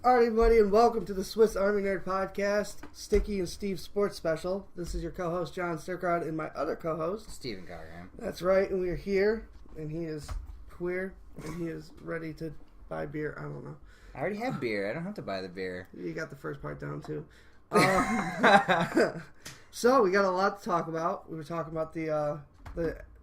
Alright, everybody, and welcome to the Swiss Army Nerd Podcast, Sticky and Steve Sports Special. This is your co-host, John Sturkrod, and my other co-host, Steven Cogram. That's right, and we're here, and he is queer, and he is ready to buy beer. I don't know. I already have beer. I don't have to buy the beer. You got the first part down, too. So, we got a lot to talk about. We were talking about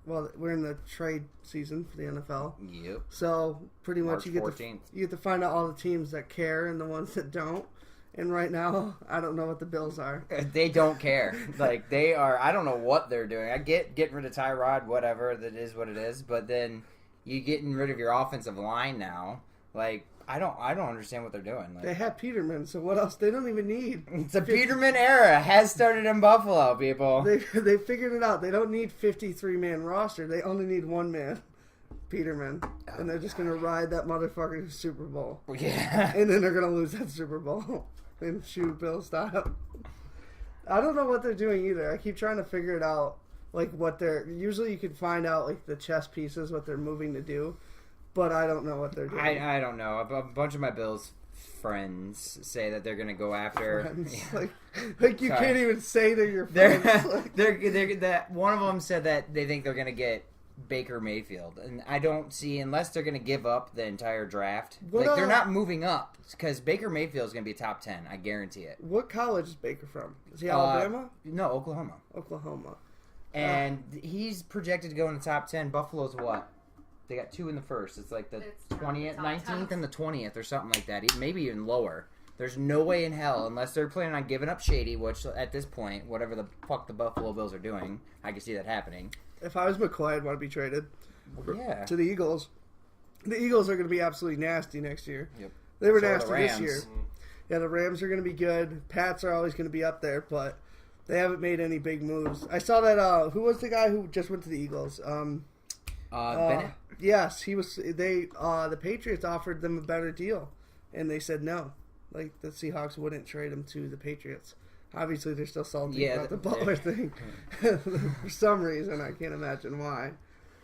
well, we're in the trade season for the NFL. Yep. So, pretty much March you get to find out all the teams that care and the ones that don't. And right now, I don't know what the Bills are. They don't care. Like, they are, I don't know what they're doing. I get getting rid of Tyrod, whatever, that is what it is. But then you getting rid of your offensive line now. Like, I don't understand what they're doing. Like, they have Peterman, so what else? They don't even need. It's a Peterman era. Has started in Buffalo, people. They figured it out. They don't need 53-man roster. They only need one man, Peterman, and they're just gonna ride that motherfucker to the Super Bowl. Yeah, and then they're gonna lose that Super Bowl and shoot Bill style. I don't know what they're doing either. I keep trying to figure it out. Like what they're usually you can find out like the chess pieces what they're moving to do. But I don't know what they're doing. I don't know. A bunch of my Bills friends say that they're going to go after... Yeah. Like you can't even say they're your friends. They're one of them said that they think they're going to get Baker Mayfield. And I don't see, unless they're going to give up the entire draft. They're not moving up. Because Baker Mayfield is going to be top 10. I guarantee it. What college is Baker from? Is he Alabama? No, Oklahoma. Oklahoma. And he's projected to go in the top 10. Buffalo's what? They got 2 in the first. It's like the 20th, 19th, and the 20th or something like that. Maybe even lower. There's no way in hell, unless they're planning on giving up Shady, which at this point, whatever the fuck the Buffalo Bills are doing, I can see that happening. If I was McCoy, I'd want to be traded to the Eagles. The Eagles are going to be absolutely nasty next year. Yep. They were nasty this year. Yeah, the Rams are going to be good. Pats are always going to be up there, but they haven't made any big moves. I saw that, who was the guy who just went to the Eagles? Bennett? Yes, he was. The Patriots offered them a better deal, and they said no. Like the Seahawks wouldn't trade him to the Patriots. Obviously, they're still salty about the Butler thing for some reason. I can't imagine why.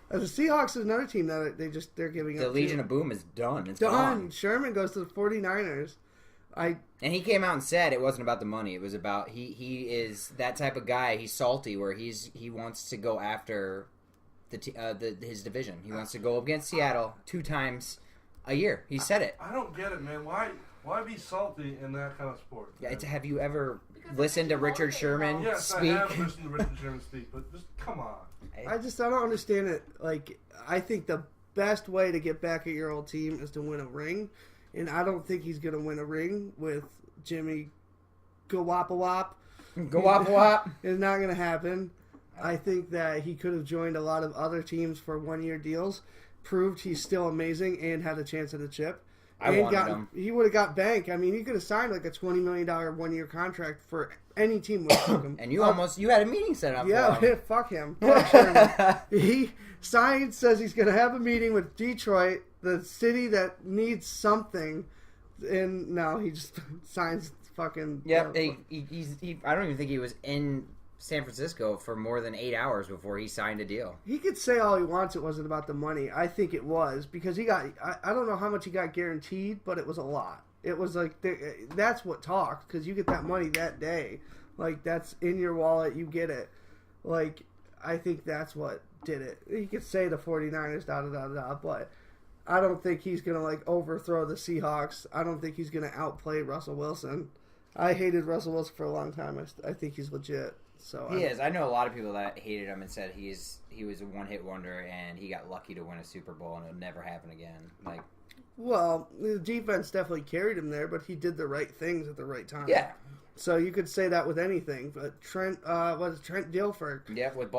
The Seahawks is another team that they're giving up. The Legion of Boom is done. It's done. Gone. Sherman goes to the 49ers. And he came out and said it wasn't about the money. It was about he is that type of guy. He's salty where he wants to go after his division. He wants to go up against Seattle 2 times a year. He said it. I don't get it, man. Why be salty in that kind of sport? Yeah, have you ever listened to Richard Sherman speak? Yes, I have listened to Richard Sherman speak, but just come on. I don't understand it. Like, I think the best way to get back at your old team is to win a ring, and I don't think he's going to win a ring with Jimmy Garoppolo. Garoppolo. It's not going to happen. I think that he could have joined a lot of other teams for one-year deals, proved he's still amazing, and had a chance at a chip. I wanted him. He would have got bank. I mean, he could have signed like a $20 million one-year contract for any team would have him. And you had a meeting set up for him. Fuck him. He signed, says he's going to have a meeting with Detroit, the city that needs something, and now he just signs fucking... Yep, I don't even think he was in San Francisco for more than 8 hours before he signed a deal. He could say all he wants it wasn't about the money. I think it was because he got, I don't know how much he got guaranteed, but it was a lot. It was like, that's what talked because you get that money that day. Like, that's in your wallet, you get it. Like, I think that's what did it. He could say the 49ers, but I don't think he's going to, like, overthrow the Seahawks. I don't think he's going to outplay Russell Wilson. I hated Russell Wilson for a long time. I think he's legit. So he is. I know a lot of people that hated him and said he was a one-hit wonder and he got lucky to win a Super Bowl and it'll never happen again. Like, well, the defense definitely carried him there, but he did the right things at the right time. Yeah. So you could say that with anything. But Trent Dilfer? Yeah, with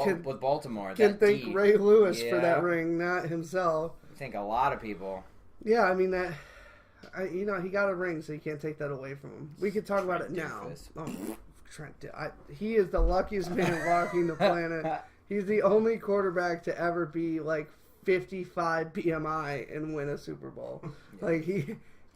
Baltimore. Can thank Ray Lewis for that ring, not himself. I think a lot of people. Yeah, I mean that. He got a ring, so you can't take that away from him. We could talk about it now. Trent, he is the luckiest man walking the planet. He's the only quarterback to ever be like 55 BMI and win a Super Bowl. Yeah. Like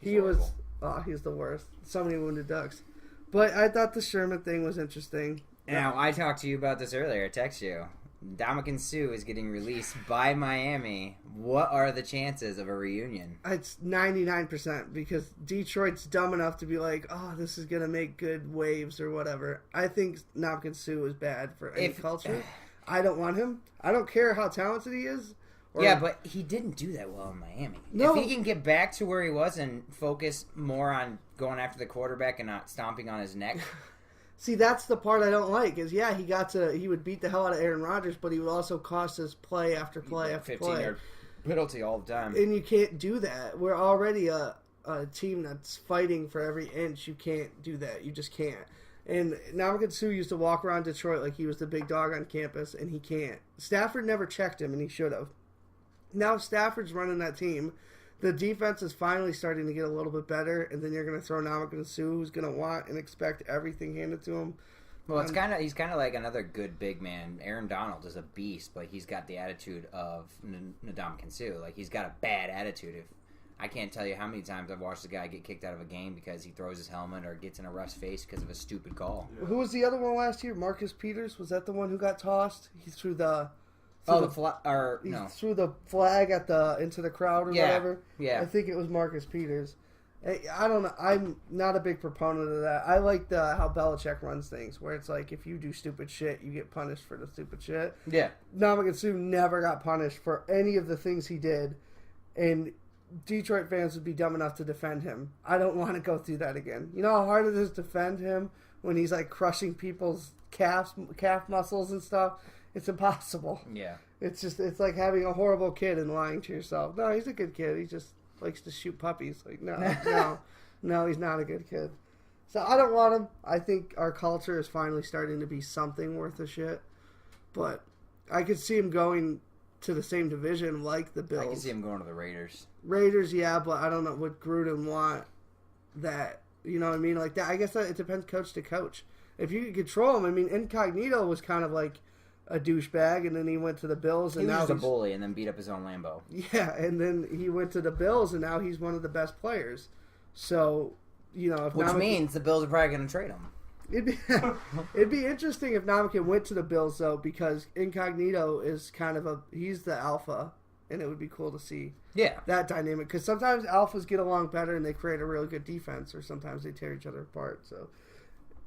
he was. Oh, he's the worst. So many wounded ducks. But I thought the Sherman thing was interesting. Now I talked to you about this earlier. I texted you. Ndamukong Suh is getting released by Miami. What are the chances of a reunion? It's 99% because Detroit's dumb enough to be like, oh, this is going to make good waves or whatever. I think Ndamukong Suh is bad for any culture. I don't want him. I don't care how talented he is. Yeah, but he didn't do that well in Miami. No. If he can get back to where he was and focus more on going after the quarterback and not stomping on his neck. See, that's the part I don't like. Is he would beat the hell out of Aaron Rodgers, but he would also cost us play after play after play. 15-yard penalty all the time. And you can't do that. We're already a team that's fighting for every inch. You can't do that. You just can't. And Ndamukong Suh used to walk around Detroit like he was the big dog on campus, and he can't. Stafford never checked him, and he should have. Now Stafford's running that team. The defense is finally starting to get a little bit better, and then you're going to throw Ndamukong Suh, who's going to want and expect everything handed to him. Well, he's kind of like another good big man. Aaron Donald is a beast, but he's got the attitude of Ndamukong Suh. Like, he's got a bad attitude. I can't tell you how many times I've watched a guy get kicked out of a game because he throws his helmet or gets in a ref's face because of a stupid call. Yeah. Who was the other one last year? Marcus Peters? Was that the one who got tossed? He threw the... threw the flag into the crowd or whatever. Yeah, I think it was Marcus Peters. I don't know. I'm not a big proponent of that. I like how Belichick runs things, where it's like if you do stupid shit, you get punished for the stupid shit. Yeah, Ndamukong Suh never got punished for any of the things he did, and Detroit fans would be dumb enough to defend him. I don't want to go through that again. You know how hard it is to defend him when he's like crushing people's calf muscles and stuff. It's impossible. Yeah. It's like having a horrible kid and lying to yourself. No, he's a good kid. He just likes to shoot puppies. Like, no, he's not a good kid. So I don't want him. I think our culture is finally starting to be something worth a shit. But I could see him going to the same division like the Bills. I can see him going to the Raiders. Raiders, yeah, but I don't know. Would Gruden want that? You know what I mean? Like that. I guess it depends coach to coach. If you could control him, I mean, Incognito was kind of like a douchebag, and then he went to the Bills, and he was a bully, and then beat up his own Lambo. Yeah, and then he went to the Bills, and now he's one of the best players. So, you know, which means the Bills are probably going to trade him. It'd be interesting if Ndamukong went to the Bills though, because Incognito is kind of he's the alpha, and it would be cool to see that dynamic. Because sometimes alphas get along better and they create a really good defense, or sometimes they tear each other apart. So,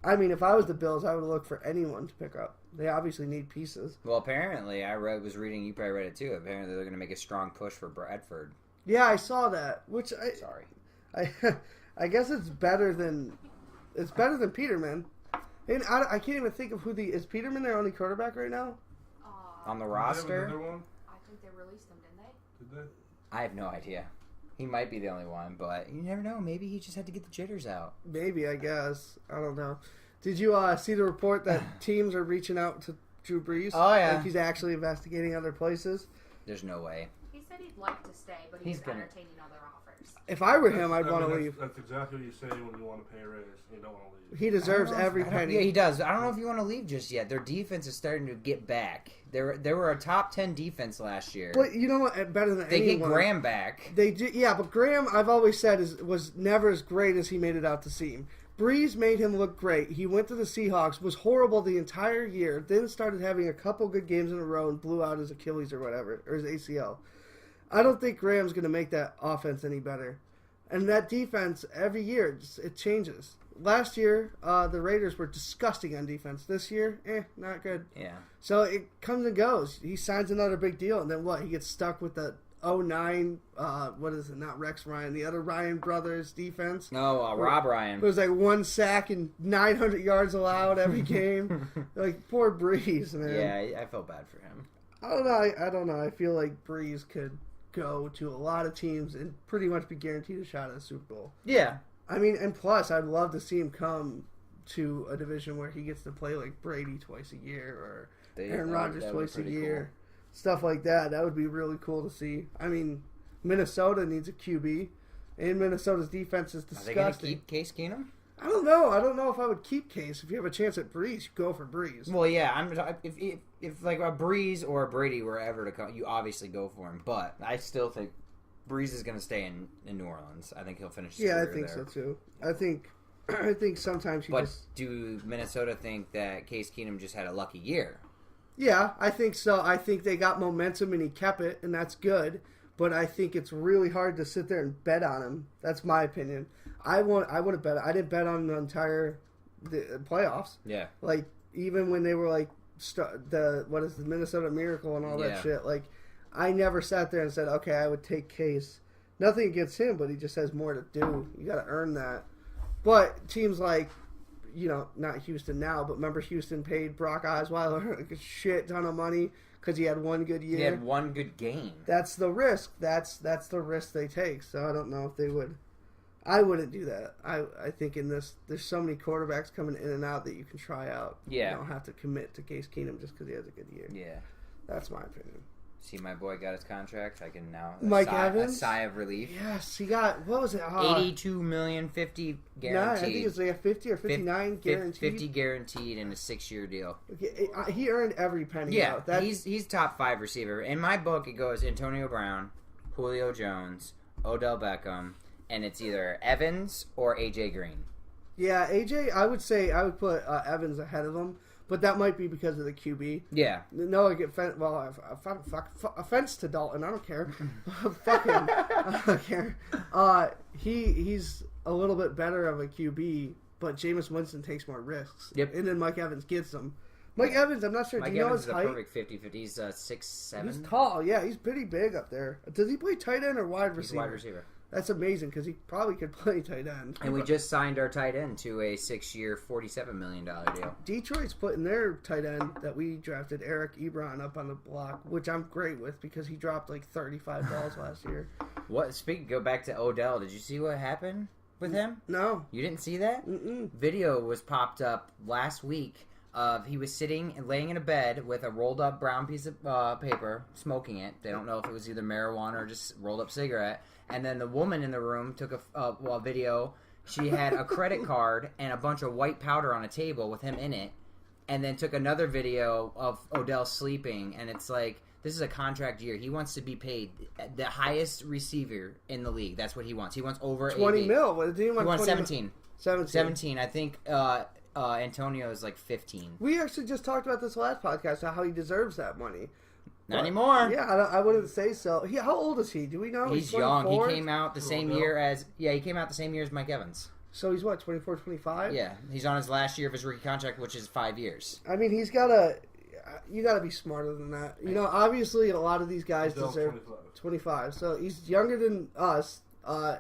I mean, if I was the Bills, I would look for anyone to pick up. They obviously need pieces. Well, apparently, was reading, you probably read it too, apparently they're going to make a strong push for Bradford. Yeah, I saw that, Sorry. I guess it's better than Peterman. And I can't even think of is Peterman their only quarterback right now? On the roster? I think they released him, didn't they? Did they? I have no idea. He might be the only one, but you never know. Maybe he just had to get the jitters out. Maybe, I guess. I don't know. Did you see the report that teams are reaching out to Drew Brees? Oh, yeah. Like he's actually investigating other places? There's no way. He said he'd like to stay, but he's entertaining other offers. If I were him, I'd want to leave. That's exactly what you say when you want to pay a raise. You don't want to leave. He deserves every penny. Yeah, he does. I don't know if you want to leave just yet. Their defense is starting to get back. They were a top 10 defense last year. But you know what? Better than anyone. They get Graham back. They do, yeah, but Graham, I've always said, was never as great as he made it out to seem. Breeze made him look great. He went to the Seahawks, was horrible the entire year, then started having a couple good games in a row and blew out his Achilles or whatever, or his ACL. I don't think Graham's going to make that offense any better. And that defense, every year, it changes. Last year, the Raiders were disgusting on defense. This year, not good. Yeah. So it comes and goes. He signs another big deal, and then what? He gets stuck with the 09, what is it? Not Rex Ryan, the other Ryan brothers defense. No, Rob Ryan. It was like one sack and 900 yards allowed every game. Like, poor Breeze, man. Yeah, I felt bad for him. I don't know. I feel like Breeze could go to a lot of teams and pretty much be guaranteed a shot at the Super Bowl. Yeah. I mean, and plus, I'd love to see him come to a division where he gets to play like Brady twice a year or Aaron Rodgers twice a year. Cool. Stuff like that. That would be really cool to see. I mean, Minnesota needs a QB, and Minnesota's defense is disgusting. Are they going to keep Case Keenum? I don't know. I don't know if I would keep Case. If you have a chance at Breeze, you go for Breeze. Well, yeah. If like a Breeze or a Brady were ever to come, you obviously go for him. But I still think Breeze is going to stay in New Orleans. I think he'll finish his career I think there. so too. I think sometimes do Minnesota think that Case Keenum just had a lucky year? Yeah, I think so. I think they got momentum and he kept it, and that's good. But I think it's really hard to sit there and bet on him. That's my opinion. I would have bet. I didn't bet on the entire playoffs. Yeah. Like even when they were like the Minnesota Miracle and all that shit. Like I never sat there and said, okay, I would take Case. Nothing against him, but he just has more to do. You got to earn that. But teams like, not Houston now, but remember Houston paid Brock Osweiler like a shit ton of money because he had one good year. He had one good game. That's the risk. That's the risk they take. So I don't know if they would. I wouldn't do that. I think in this, there's so many quarterbacks coming in and out that you can try out. Yeah. You don't have to commit to Case Keenum just because he has a good year. Yeah. That's my opinion. See, my boy got his contract. I can now Evans? a sigh of relief. Yes, he got, what was it? $82 million, 50 guaranteed. No, I think it was like 50 or 59 guaranteed. 50 guaranteed in a 6-year deal. Okay, he earned every penny. Yeah, he's top 5 receiver. In my book, it goes Antonio Brown, Julio Jones, Odell Beckham, and it's either Evans or AJ Green. Yeah, AJ, I would put Evans ahead of him. But that might be because of the QB. Yeah. No, I get offense to Dalton. I don't care. Fucking, I don't care. He's a little bit better of a QB, but Jameis Winston takes more risks. Yep. And then Mike Evans gets them. Mike Evans, I'm not sure. Mike do you know Evans his is a height? perfect 50-50. He's 6'7". He's tall. Yeah, he's pretty big up there. Does he play tight end or wide receiver? He's wide receiver. That's amazing because he probably could play tight end. And we just signed our tight end to a 6-year, $47 million deal. Detroit's putting their tight end that we drafted, Eric Ebron, up on the block, which I'm great with because he dropped like 35 balls last year. Go back to Odell. Did you see what happened with him? No. You didn't see that? Mm-mm. Video was popped up last week of he was sitting and laying in a bed with a rolled up brown piece of paper, smoking it. They don't know if it was either marijuana or just rolled up cigarette. And then the woman in the room took a video. She had a credit card and a bunch of white powder on a table with him in it. And then took another video of Odell sleeping. And it's like, this is a contract year. He wants to be paid the highest receiver in the league. That's what he wants. He wants over 20 mil. What did he want? He wants 17. 17. 17. I think Antonio is like 15. We actually just talked about this last podcast, how he deserves that money. Not anymore. Yeah, I wouldn't say so. How old is he? Do we know? He's young. He came out the same year as Mike Evans. So he's what, 24, 25? Yeah, he's on his last year of his rookie contract, which is 5 years. I mean, you got to be smarter than that. Obviously a lot of these guys deserve 25. So he's younger than us.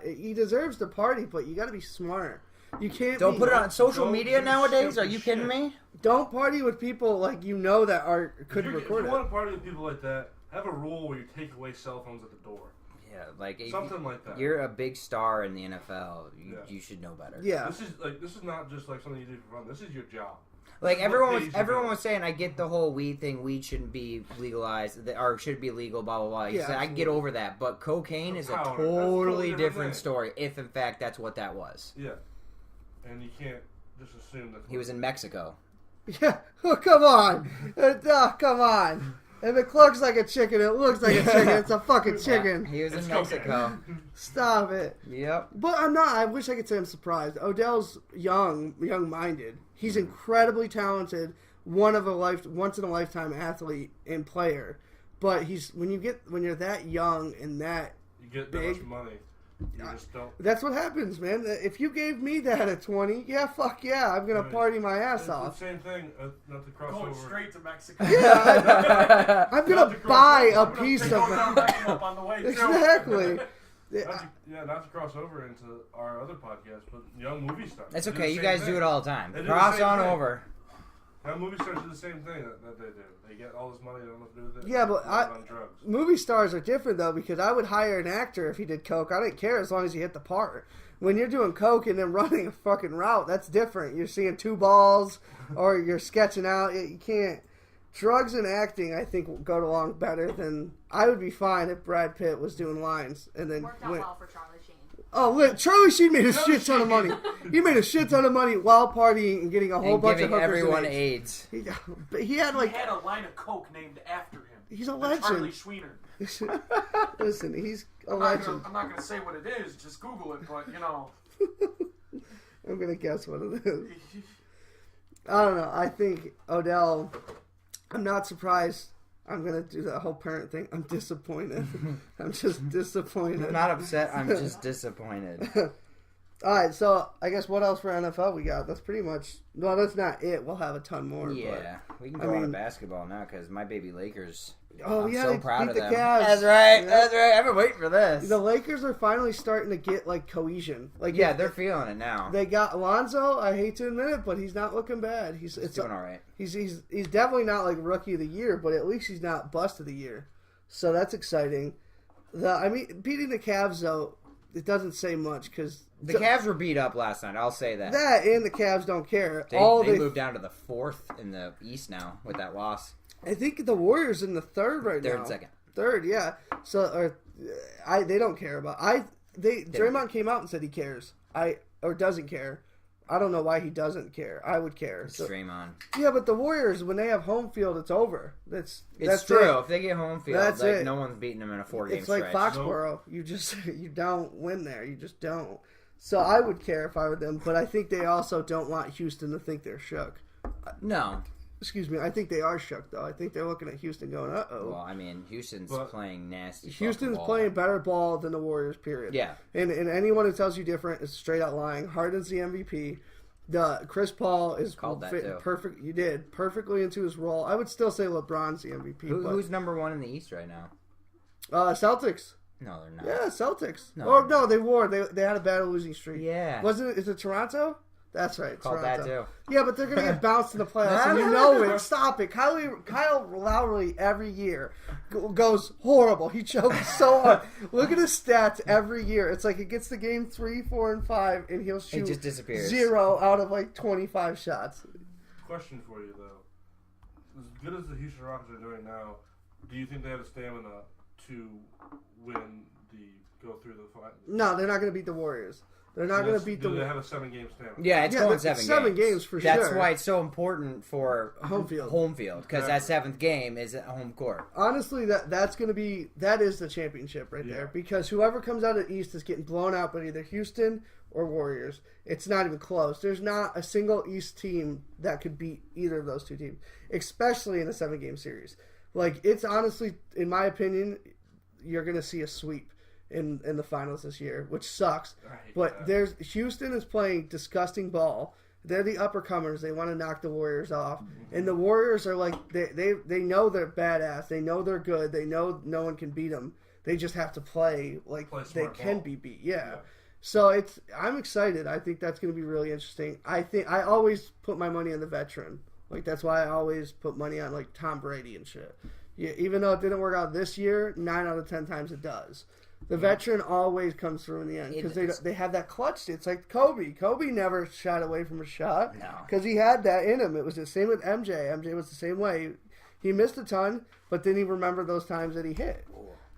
He deserves the party, but you got to be smart. You can't. Don't put it on social media nowadays. Are you kidding me? Don't party with people like that couldn't record it. If you want to party with people like that, have a rule where you take away cell phones at the door. Yeah, like something like that. You're a big star in the NFL. You should know better. Yeah. This is not just like something you do for fun. This is your job. Like everyone was saying, I get the whole weed thing. Weed shouldn't be legalized, or should be legal. Blah blah blah. He said, I can get over that, but cocaine is a totally different story. If in fact that's what that was. Yeah, and you can't just assume that he was in Mexico. Yeah. Oh, come on. Come on. If it looks like a chicken, it looks like a chicken. It's a fucking chicken. Yeah, he was in Mexico. Stop it. Yep. But I'm not. I wish I could say I'm surprised. Odell's young-minded. He's incredibly talented. Once in a lifetime athlete and player. But when you're that young and that you get big, that much money. You just don't. That's what happens, man. If you gave me that at 20, fuck yeah, I'm gonna party my ass off. It's the same thing. Not to cross Going over. straight to Mexico. Yeah, I'm gonna buy a piece of it. On the way exactly. Not to cross over into our other podcast, but young movie stars. That's okay. You guys do it all the time. They Cross on over. Young movie stars do the same thing that they do. They get all this money, they don't know what to do with it. Yeah, but on drugs. Movie stars are different though, because I would hire an actor if he did coke. I didn't care as long as he hit the part. When you're doing coke and then running a fucking route, that's different. You're seeing two balls, or you're sketching out. You can't. Drugs and acting, I think, will go along better than. I would be fine if Brad Pitt was doing lines and then worked out well for Charlie Sheen. Oh, look, Charlie Sheen made a shit ton of money. He made a shit ton of money while partying and getting a whole bunch of hookers everyone and AIDS. He had he had a line of coke named after him. He's a legend. Charlie Schweener. Listen, he's a legend. I'm not going to say what it is. Just Google it. But I'm gonna guess what it is. I don't know. I think Odell. I'm not surprised. I'm going to do that whole parent thing. I'm disappointed. I'm just disappointed. I'm not upset. I'm just disappointed. All right, so I guess what else for NFL we got? That's pretty much... No, that's not it. We'll have a ton more. Yeah, we can go on to basketball now because my baby Lakers... Oh, I'm yeah, so proud of them. Cavs. That's right. Yeah. That's right. I've been waiting for this. The Lakers are finally starting to get, like, cohesion. Like, yeah, they're feeling it now. They got Alonzo. I hate to admit it, but he's not looking bad. He's doing all right. He's definitely not, like, rookie of the year, but at least he's not bust of the year. So that's exciting. Beating the Cavs, though, it doesn't say much because... The Cavs were beat up last night. I'll say that. That and the Cavs don't care. They moved down to the 4th in the East now with that loss. I think the Warriors in the 3rd right now. 3rd, 2nd. 3rd, yeah. So, they don't care about. Draymond came out and said he cares. Or doesn't care. I don't know why he doesn't care. I would care. It's Draymond. Yeah, but the Warriors, when they have home field, it's over. That's true. It. If they get home field, that's like it. No one's beating them in a 4-game stretch. It's like Foxborough. You don't win there. You just don't. So I would care if I were them, but I think they also don't want Houston to think they're shook. No. Excuse me. I think they are shook, though. I think they're looking at Houston going, uh-oh. Well, I mean, Houston's playing nasty. Houston's playing better ball than the Warriors, period. Yeah. And anyone who tells you different is straight out lying. Harden's the MVP. Chris Paul is perfect. You did perfectly into his role. I would still say LeBron's the MVP. Who's number 1 in the East right now? Celtics. No, they're not. Yeah, Celtics. No, they had a bad losing streak. Yeah. Is it Toronto? That's right. Called Toronto. that too. Yeah, but they're going to get bounced in the playoffs, and you know it. Stop it. Kyle Lowry every year goes horrible. He chokes so hard. Look at his stats every year. It's like it gets to game 3, 4, and 5, and he'll shoot it just disappears. 0 out of like 25 shots. Question for you, though. As good as the Houston Rockets are doing now, do you think they have the stamina to go through the fight? No, they're not going to beat the Warriors. They're not going to beat the. Do they have a 7-game stamina? Yeah, it's going 7 games for That's sure. That's why it's so important for home field because that 7th game is at home court. Honestly, that is the championship right there because whoever comes out of the East is getting blown out by either Houston or Warriors. It's not even close. There's not a single East team that could beat either of those two teams, especially in a 7-game series. Like it's honestly, in my opinion, you're going to see a sweep in the finals this year, which sucks. But Houston is playing disgusting ball. They're the uppercomers. They want to knock the Warriors off, and the Warriors are like they know they're badass. They know they're good. They know no one can beat them. They just have to play like they can be beat. Yeah. So I'm excited. I think that's going to be really interesting. I always put my money on the veteran. Like that's why I always put money on like Tom Brady and shit. Yeah, even though it didn't work out this year, 9 out of 10 times it does. The veteran always comes through in the end because they have that clutch. It's like Kobe. Kobe never shot away from a shot because he had that in him. It was the same with MJ. MJ was the same way. He missed a ton, but then he remembered those times that he hit.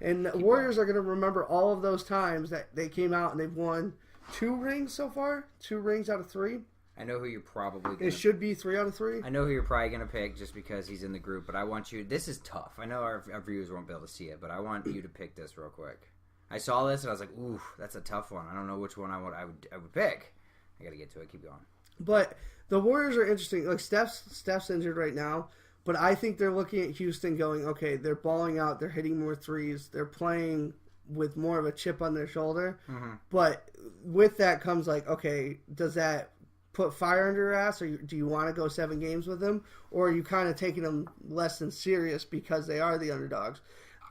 And the Warriors are going to remember all of those times that they came out and they've won 2 rings so far. 2 rings out of 3. I know who you're probably going to... It should be 3 out of 3. I know who you're probably going to pick just because he's in the group, but I want you... This is tough. I know our viewers won't be able to see it, but I want you to pick this real quick. I saw this and I was like, ooh, that's a tough one. I don't know which one I would pick. I got to get to it. Keep going. But the Warriors are interesting. Like Steph's injured right now, but I think they're looking at Houston going, okay, they're balling out. They're hitting more threes. They're playing with more of a chip on their shoulder. Mm-hmm. But with that comes like, okay, does that put fire under your ass, or do you want to go 7 games with them, or are you kind of taking them less than serious because they are the underdogs?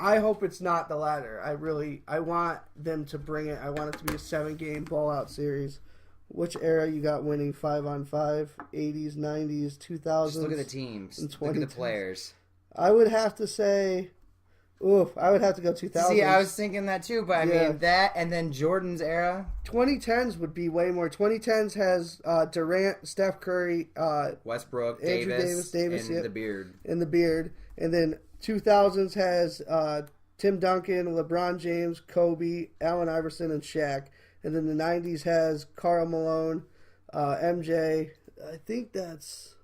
I hope it's not the latter. I want them to bring it. I want it to be a 7-game ball-out series. Which era you got winning 5-on-5? 80s, 90s, 2000s? Just look at the teams. Look at the players. I would have to say... I would have to go 2000s. See, I was thinking that too, but I mean, that and then Jordan's era. 2010s would be way more. 2010s has Durant, Steph Curry, Westbrook, Andrew Davis, and the Beard. And then 2000s has Tim Duncan, LeBron James, Kobe, Allen Iverson, and Shaq. And then the 90s has Karl Malone, MJ. I think that's...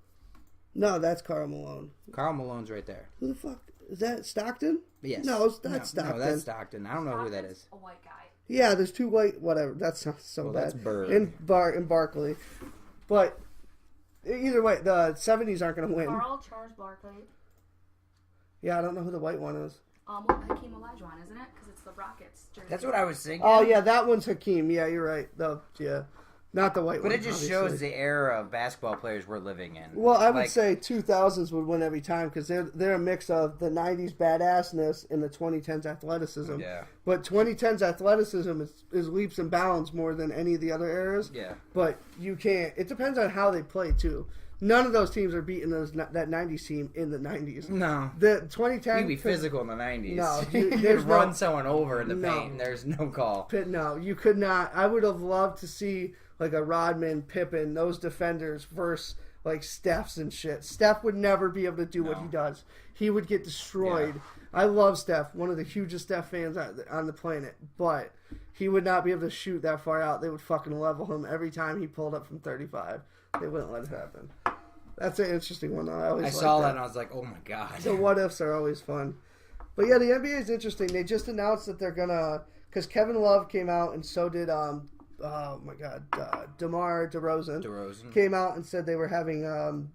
No, that's Karl Malone. Karl Malone's right there. Who the fuck? Is that Stockton? Yes. No, it's not Stockton. No, that's Stockton. I don't know who that is. A white guy. Yeah, there's 2 white... Whatever. That sounds so bad. That's Bird. In Barkley. But... Either way, the 70s aren't going to win. Charles Barkley. Yeah, I don't know who the white one is. Hakeem Olajuwon, isn't it? Because it's the Rockets jersey. That's what I was thinking. Oh yeah, that one's Hakeem. Yeah, you're right. Not the white one. But it just obviously shows the era of basketball players we're living in. Well, I would say 2000s would win every time because they're a mix of the 90s badassness and the 2010s athleticism. Yeah. But 2010s athleticism is leaps and bounds more than any of the other eras. Yeah. But you can't. It depends on how they play too. None of those teams are beating that 90s team in the 90s. No. The 2010. You'd be physical in the 90s. No, you there's could run someone over in the paint. And there's no call. No, you could not. I would have loved to see like a Rodman, Pippen, those defenders versus like Steph's and shit. Steph would never be able to do what he does. He would get destroyed. Yeah. I love Steph, one of the hugest Steph fans on the planet, but he would not be able to shoot that far out. They would fucking level him every time he pulled up from 35. They wouldn't let it happen. That's an interesting one, though. I saw that and I was like, oh my god. The what ifs are always fun. But yeah, the NBA is interesting. They just announced that they're gonna, because Kevin Love came out and so did oh my god, DeMar DeRozan came out and said they were having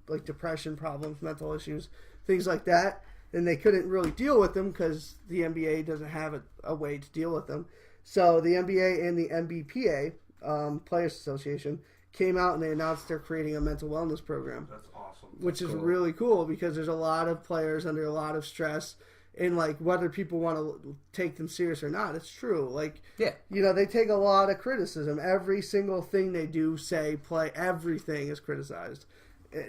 like depression problems, mental issues, things like that, and they couldn't really deal with them because the NBA doesn't have a way to deal with them. So the NBA and the NBPA, Players Association, came out and they announced they're creating a mental wellness program. That's awesome. Which is really cool because there's a lot of players under a lot of stress. And, like, whether people want to take them serious or not, it's true. Like, you know, they take a lot of criticism. Every single thing they do, say, play, everything is criticized.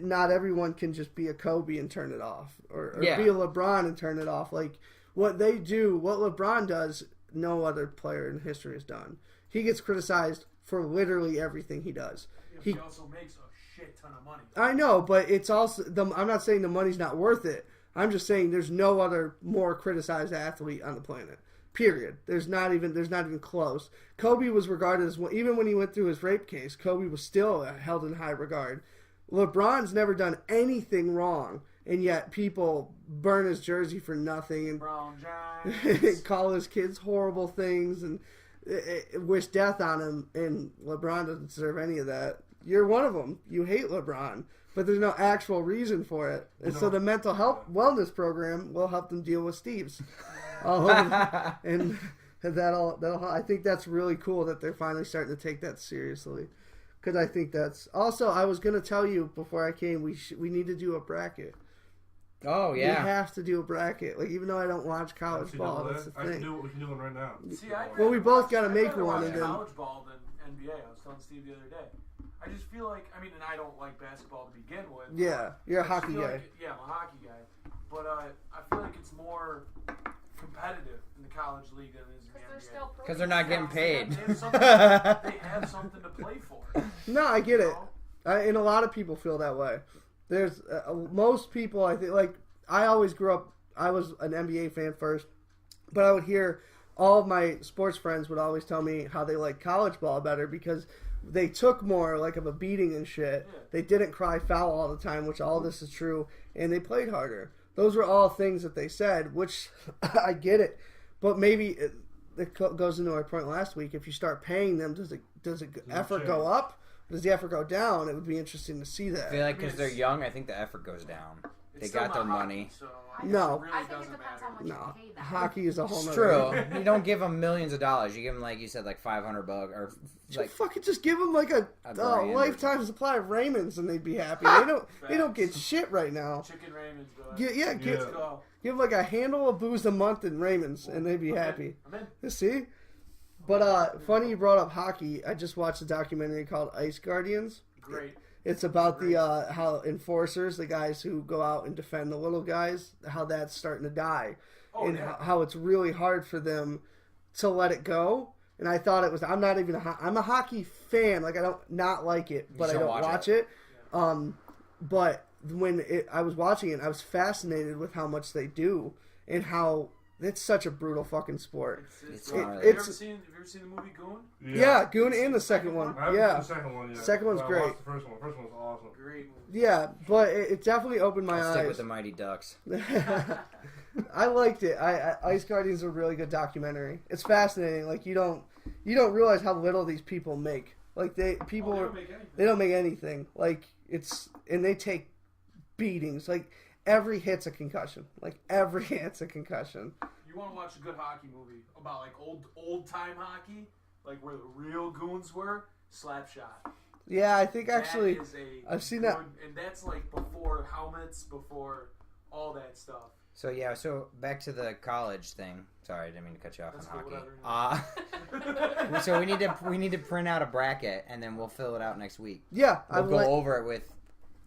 Not everyone can just be a Kobe and turn it off. Or be a LeBron and turn it off. Like, what they do, what LeBron does, no other player in history has done. He gets criticized for literally everything he does. He also makes a shit ton of money. I know, but it's also, I'm not saying the money's not worth it. I'm just saying there's no other more criticized athlete on the planet. Period. There's not even close. Kobe was regarded as, even when he went through his rape case, Kobe was still held in high regard. LeBron's never done anything wrong, and yet people burn his jersey for nothing and call his kids horrible things and wish death on him, and LeBron doesn't deserve any of that. You're one of them. You hate LeBron. But there's no actual reason for it. And so the mental health wellness program will help them deal with Steve's. And that'll I think that's really cool that they're finally starting to take that seriously. Because I think that's... Also, I was going to tell you before I came, we need to do a bracket. Oh, yeah. We have to do a bracket. Like, even though I don't watch college ball, that's the thing. We can do one right now. See, we both got to make one. And then college ball than NBA. I was telling Steve the other day. I just feel like, I mean, and I don't like basketball to begin with. Yeah, you're a hockey guy. I'm a hockey guy. But I feel like it's more competitive in the college league than it is in the NBA. Because they're not getting paid. They have something to play for. No, I get it. And a lot of people feel that way. There's most people, I think, like, I always grew up, I was an NBA fan first, but I would hear all of my sports friends would always tell me how they like college ball better because they took more like of a beating and shit. Yeah. They didn't cry foul all the time, which all this is true, and they played harder. Those were all things that they said, which I get it. But maybe it goes into our point last week. If you start paying them, does the effort go up? Does the effort go down? It would be interesting to see that. I feel like because they're young, I think the effort goes down. They got their money. So no. I think it depends on what you pay them. Hockey is a whole nother. True. You don't give them millions of dollars. You give them, like you said, like $500 or like fucking just give them like a lifetime supply of Raymonds and they'd be happy. They don't get shit right now. Chicken Raymonds, go give them like a handle of booze a month in Raymonds and they'd be happy. You see? But funny you brought up hockey. I just watched a documentary called Ice Guardians. Great. It's about the how enforcers, the guys who go out and defend the little guys, how that's starting to die, how it's really hard for them to let it go. And I thought it was. I'm not even. I'm a hockey fan. Like I don't not like it, but I don't watch it. Yeah. But when I was watching it, I was fascinated with how much they do and how. It's such a brutal fucking sport. Have you ever seen the movie Goon? Yeah, Goon and the second one. The second one, yeah. Second one's great. The first one. The first one was awesome. Great movie. Yeah, but it definitely opened my eyes. Stick with the Mighty Ducks. I liked it. Ice Guardians is a really good documentary. It's fascinating. Like you don't realize how little these people make. Like they don't make anything. Like and they take beatings. Like every hit's a concussion. Like, every hit's a concussion. You want to watch a good hockey movie about, like, old time hockey? Like, where the real goons were? Slapshot. Yeah, I think actually That is I've seen that. And that's, like, before helmets, before all that stuff. So back to the college thing. Sorry, I didn't mean to cut you off That's on good, hockey. So we need to print out a bracket and then we'll fill it out next week. Yeah, We'll go over it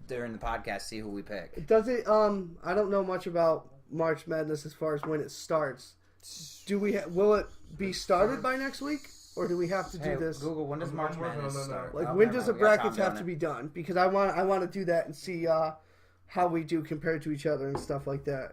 during the podcast, see who we pick. Does it? I don't know much about March Madness as far as when it starts. Will it be started by next week, or do we have to do this? Google, when does March Madness start? Like, when does the brackets have to be done? Because I want to do that and see how we do compared to each other and stuff like that.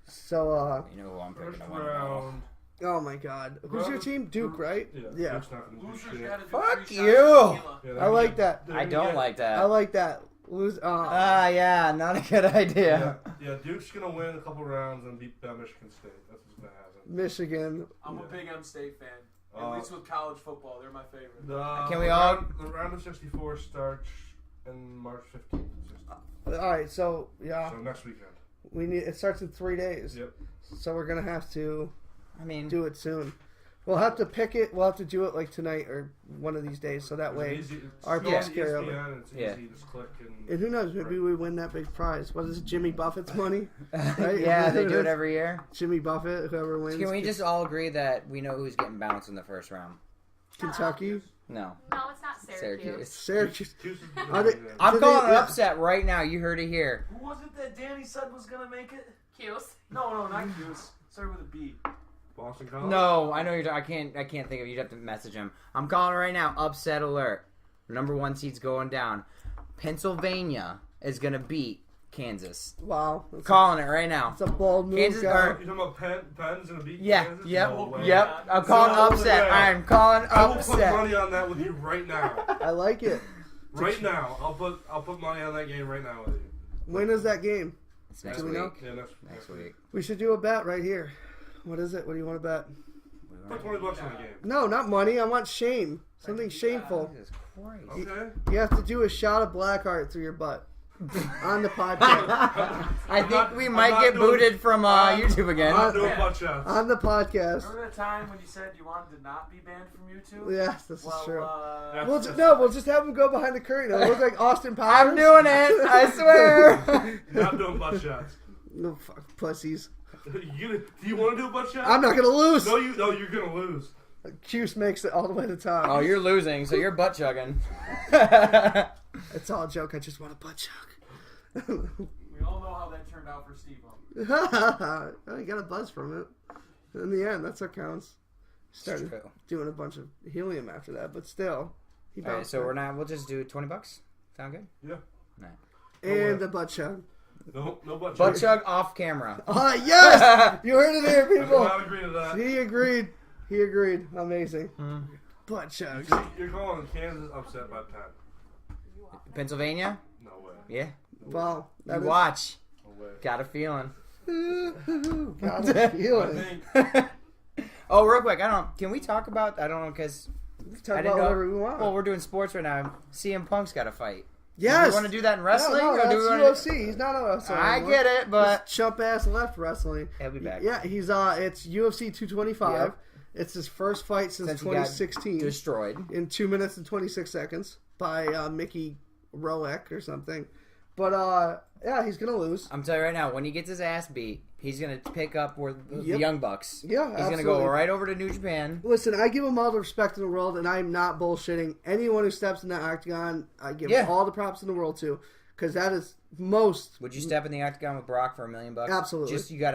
So you know who I'm picking. First round. Oh my God, who's your team? Duke, right? Yeah. Losers gotta do Fuck 3 you! shots of tequila. I like that. I don't like that. I like that. Yeah, not a good idea. Yeah, Duke's gonna win a couple rounds and beat Michigan State. That's what's gonna happen. Michigan. I'm a big M State fan. At least with college football, they're my favorite. Can we all? The round of 64 starts in March 15th. All right, so yeah, So next weekend. it starts in 3 days. Yep. So we're gonna have to Do it soon. We'll have to pick it. We'll have to do it like tonight or one of these days, so that way our picks carry over. It's easy. Just click And who knows? Maybe we win that big prize. What is it? Jimmy Buffett's money? Right? Yeah, they do it every year. Jimmy Buffett, whoever wins. Can we just all agree that we know who's getting bounced in the first round? Kentucky? No. No, it's not Syracuse. Syracuse. I'm calling an upset right now. You heard it here. Who was it that Danny said was gonna make it? Cuse. No, not Cuse. Started with a B. Boston College? No, I know you're. I can't think of it. You'd have to message him. I'm calling right now. Upset alert. Number 1 seed's going down. Pennsylvania is gonna beat Kansas. Wow. Calling it right now. It's a bold move, Kansas guy. You talking about Penn's gonna beat Yeah. Kansas? Yep. No way. Yep. I'm calling No upset. way. I'm calling I will put upset. money on that with you right now. I like it. Right now. I'll put money on that game right now with you. When is that game? It's next Do we week. know? Yeah, Next week. We should do a bet right here. What is it? What do you want to bet? Put $20 on the game. No, not money. I want shame. Something shameful. Jesus Christ. Okay. You have to do a shot of Blackheart through your butt on the podcast. I think we might get booted from YouTube again. I'm not doing butt shots. On the podcast. Remember that time when you said you wanted to not be banned from YouTube? Yes, this is true. Yeah. We'll just have him go behind the curtain. It'll look like Austin Powers. I'm doing it. I swear. Not doing butt shots. No, fuck pussies. Do you want to do a butt shot? I'm not gonna lose. No, you're gonna lose. Cuse makes it all the way to the top. Oh, you're losing, so you're butt chugging. It's all a joke. I just want a butt chug. We all know how that turned out for Steve-O. I got a buzz from it. In the end, that's what counts. Started True. doing a bunch of helium after that, but still, he All right, bounced so back. we'll just do $20. Sound good? Yeah. And a butt chug. No butt Butt shots. chug off camera. Yes, you heard it here, I do people. not agree to that. He agreed. He agreed. Amazing. Butt chugs. You're calling Kansas upset by 10. Pennsylvania? No way. Yeah. Wow. You watch. No way. Got a feeling. Got a I feeling. think Oh, real quick. Can we talk about? I don't know because Talk I didn't about know. whatever we want. Well, we're doing sports right now. CM Punk's got a fight. yes. Do you want to do that in wrestling? No, or that's do we wanna UFC. He's not a wrestler. I anymore. get it, but Chump ass left wrestling. he'll be back. Yeah, he's it's UFC 225. Yep. It's his first fight since Since he got 2016 destroyed. in 2 minutes and 26 seconds by Mickey Roek or something. But yeah, he's gonna lose. I'm telling you right now, when he gets his ass beat, he's gonna pick up where the Yep. Young Bucks. Yeah, He's gonna absolutely. go right over to New Japan. Listen, I give him all the respect in the world, and I'm not bullshitting. Anyone who steps in that octagon, I give Yeah. all the props in the world to, because that is most Would you step in the octagon with Brock for $1 million? Absolutely. Just you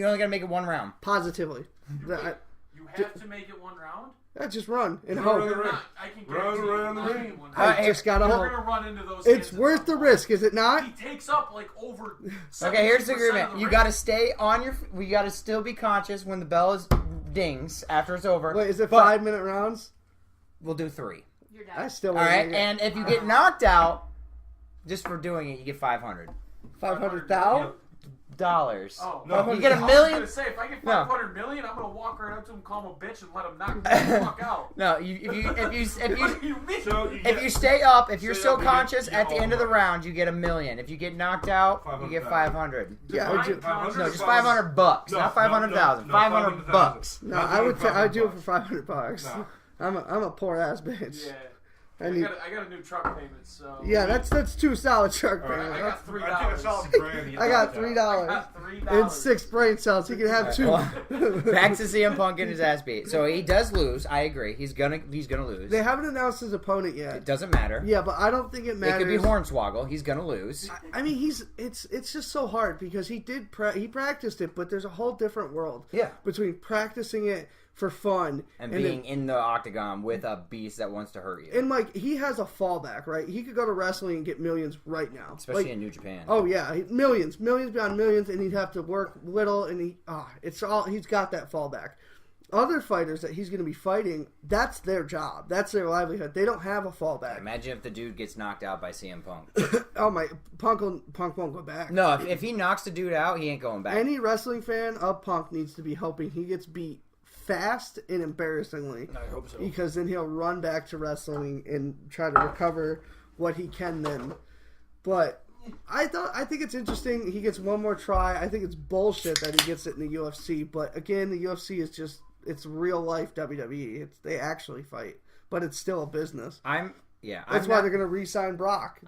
only gotta make it one round. positively. You have to make it one round? Just run and Run hope. around the You're ring. not. I can Run guarantee around you the not ring. in one I round. just gotta You're hope. gonna run into those. It's hands at worth some the point. risk, is it not? He takes up like over. Okay, here's the 70% agreement. of the You ring. gotta stay on your. We gotta still be conscious when the bell is dings after it's over. Wait, is it But 5-minute rounds? We'll do 3. You're I done. still All wouldn't right, make it. and if you get knocked out, just for doing it, you get 500. 500,000. Oh, No. You get I $1 was million. gonna say if I get No. $500 million, I'm gonna walk right up to him, call him a bitch, and let him knock me the fuck out. No, What do you mean? So if you stay up, if you're Stay still up, you get- conscious you get at the all end of the the money. round, you get $1 million. If you get knocked out, you get 500. Yeah, Am I I do. conscious? No, just $500 bucks, No, not 500,000. no, 500 bucks. No, Not I would. doing I do it $500. for $500. No. I'm a poor ass bitch. Yeah. I I need. got a new truck payment, so Yeah, that's 2 solid truck All right, payments. I got $3. I take a solid grand. I got I $3 got $3. and 6 brain cells. He can have 2. Back to CM Punk getting his ass beat. So he does lose. I agree. He's gonna lose. They haven't announced his opponent It yet. doesn't matter. Yeah, but I don't think it It matters. could be Hornswoggle. He's gonna lose. I mean, it's just so hard because he practiced it, but there's a whole different world. Yeah. Between practicing it for fun And being in the octagon with a beast that wants to hurt you. and like he has a fallback, right? He could go to wrestling and get millions right now, Especially like, in New Japan. Oh yeah, millions beyond millions, and he'd have to work little, and he's got that fallback. Other fighters that he's going to be fighting, that's their job, that's their livelihood. They don't have a fallback. Imagine if the dude gets knocked out by CM Punk. Oh my, Punk won't go back. No, if he knocks the dude out, he ain't going back. Any wrestling fan of Punk needs to be hoping he gets beat fast and embarrassingly, I hope so. because then he'll run back to wrestling and try to recover what he can then. But I think it's interesting. He gets one more try. I think it's bullshit that he gets it in the UFC. But again, the UFC is just, it's real life WWE. They actually fight, but it's still a business. That's why they're going to re-sign Brock.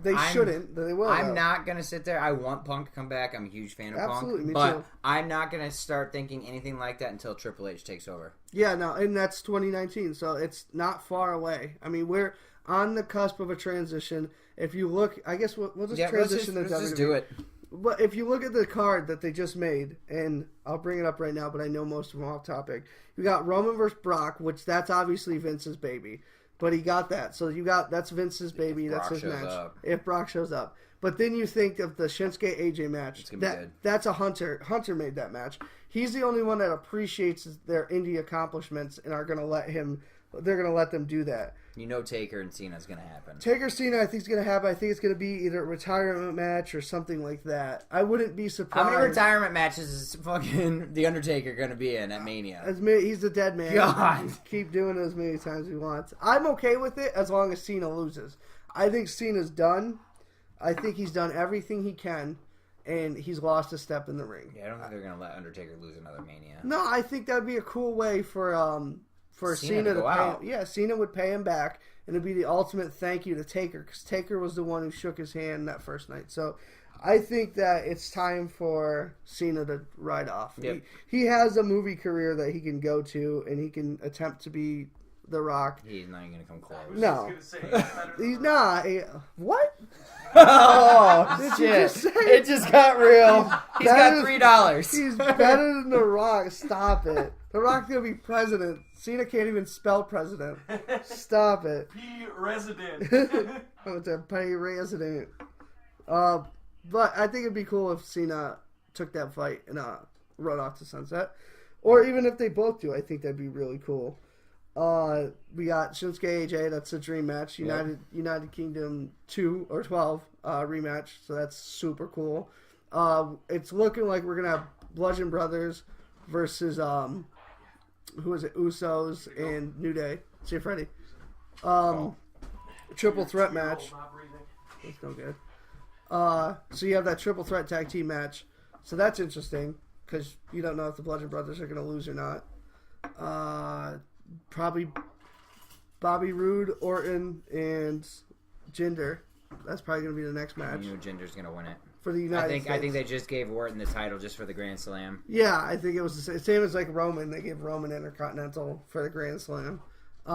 They shouldn't. They will. I'm not going to sit there. I want Punk to come back. I'm a huge fan of Absolutely, Punk. me But too. I'm not going to start thinking anything like that until Triple H takes over. Yeah, no, and that's 2019, so it's not far away. I mean, we're on the cusp of a transition. If you look, I guess we'll just transition to WWE. Let's just do it. But if you look at the card that they just made, and I'll bring it up right now, but I know most of them off topic. You got Roman versus Brock, which that's obviously Vince's baby. But he got that. So that's Vince's baby. That's his match. If Brock shows up. But then you think of the Shinsuke AJ match. It's gonna be good. That's a Hunter. Hunter made that match. He's the only one that appreciates their indie accomplishments and are going to let him. They're going to let them do that. You know Taker and Cena's going to happen. Taker Cena, I think is going to happen. I think it's going to be either a retirement match or something like that. I wouldn't be surprised. How many retirement matches is fucking The Undertaker going to be in at Mania? He's a dead man. God. Keep doing it as many times as he wants. I'm okay with it as long as Cena loses. I think Cena's done. I think he's done everything he can, and he's lost a step in the ring. Yeah, I don't think they're going to let Undertaker lose another Mania. No, I think that'd be a cool way for Cena to go pay out. him. Yeah, Cena would pay him back, and it'd be the ultimate thank you to Taker, because Taker was the one who shook his hand that first night. So I think that it's time for Cena to ride off. Yep. He has a movie career that he can go to, and he can attempt to be The Rock. He's not even going to come close. I was No. just gonna say, He's not. What? Oh, Did you shit. just say? It just got real. He's That got is- $3. He's better than The Rock. Stop it. The Rock's going to be president. Cena can't even spell president. Stop it. P resident. Oh, it's a pay resident. But I think it'd be cool if Cena took that fight and rode off to sunset. Or even if they both do, I think that'd be really cool. We got Shinsuke AJ, that's a dream match. United Kingdom 2 or 12 rematch, so that's super cool. It's looking like we're going to have Bludgeon Brothers versus, who is it, Usos and New Day. See you, Freddy. Triple threat match. That's no good. So you have that triple threat tag team match. So that's interesting because you don't know if the Bludgeon Brothers are going to lose or not. Probably Bobby Roode, Orton, and Jinder. That's probably going to be the next match You know Jinder's going to win it. for the United States. I think they just gave Orton the title just for the Grand Slam. Yeah, I think it was the same as like Roman. They gave Roman Intercontinental for the Grand Slam. What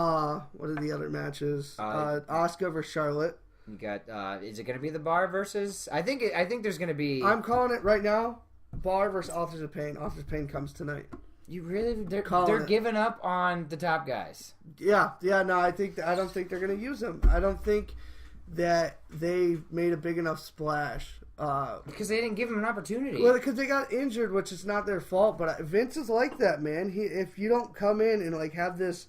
are the other matches? Asuka versus Charlotte. You got. Is it going to be the Bar versus? I think there's going to be. I'm calling it right now. Bar versus Authors of Pain. Authors of Pain comes tonight. You really? They're Calling it. giving up on the top guys. Yeah. No, I don't think they're going to use them. I don't think that they made a big enough splash. Because they didn't give him an opportunity. Well, because they got injured, which is not their fault. But Vince is like that, man. If you don't come in and like have this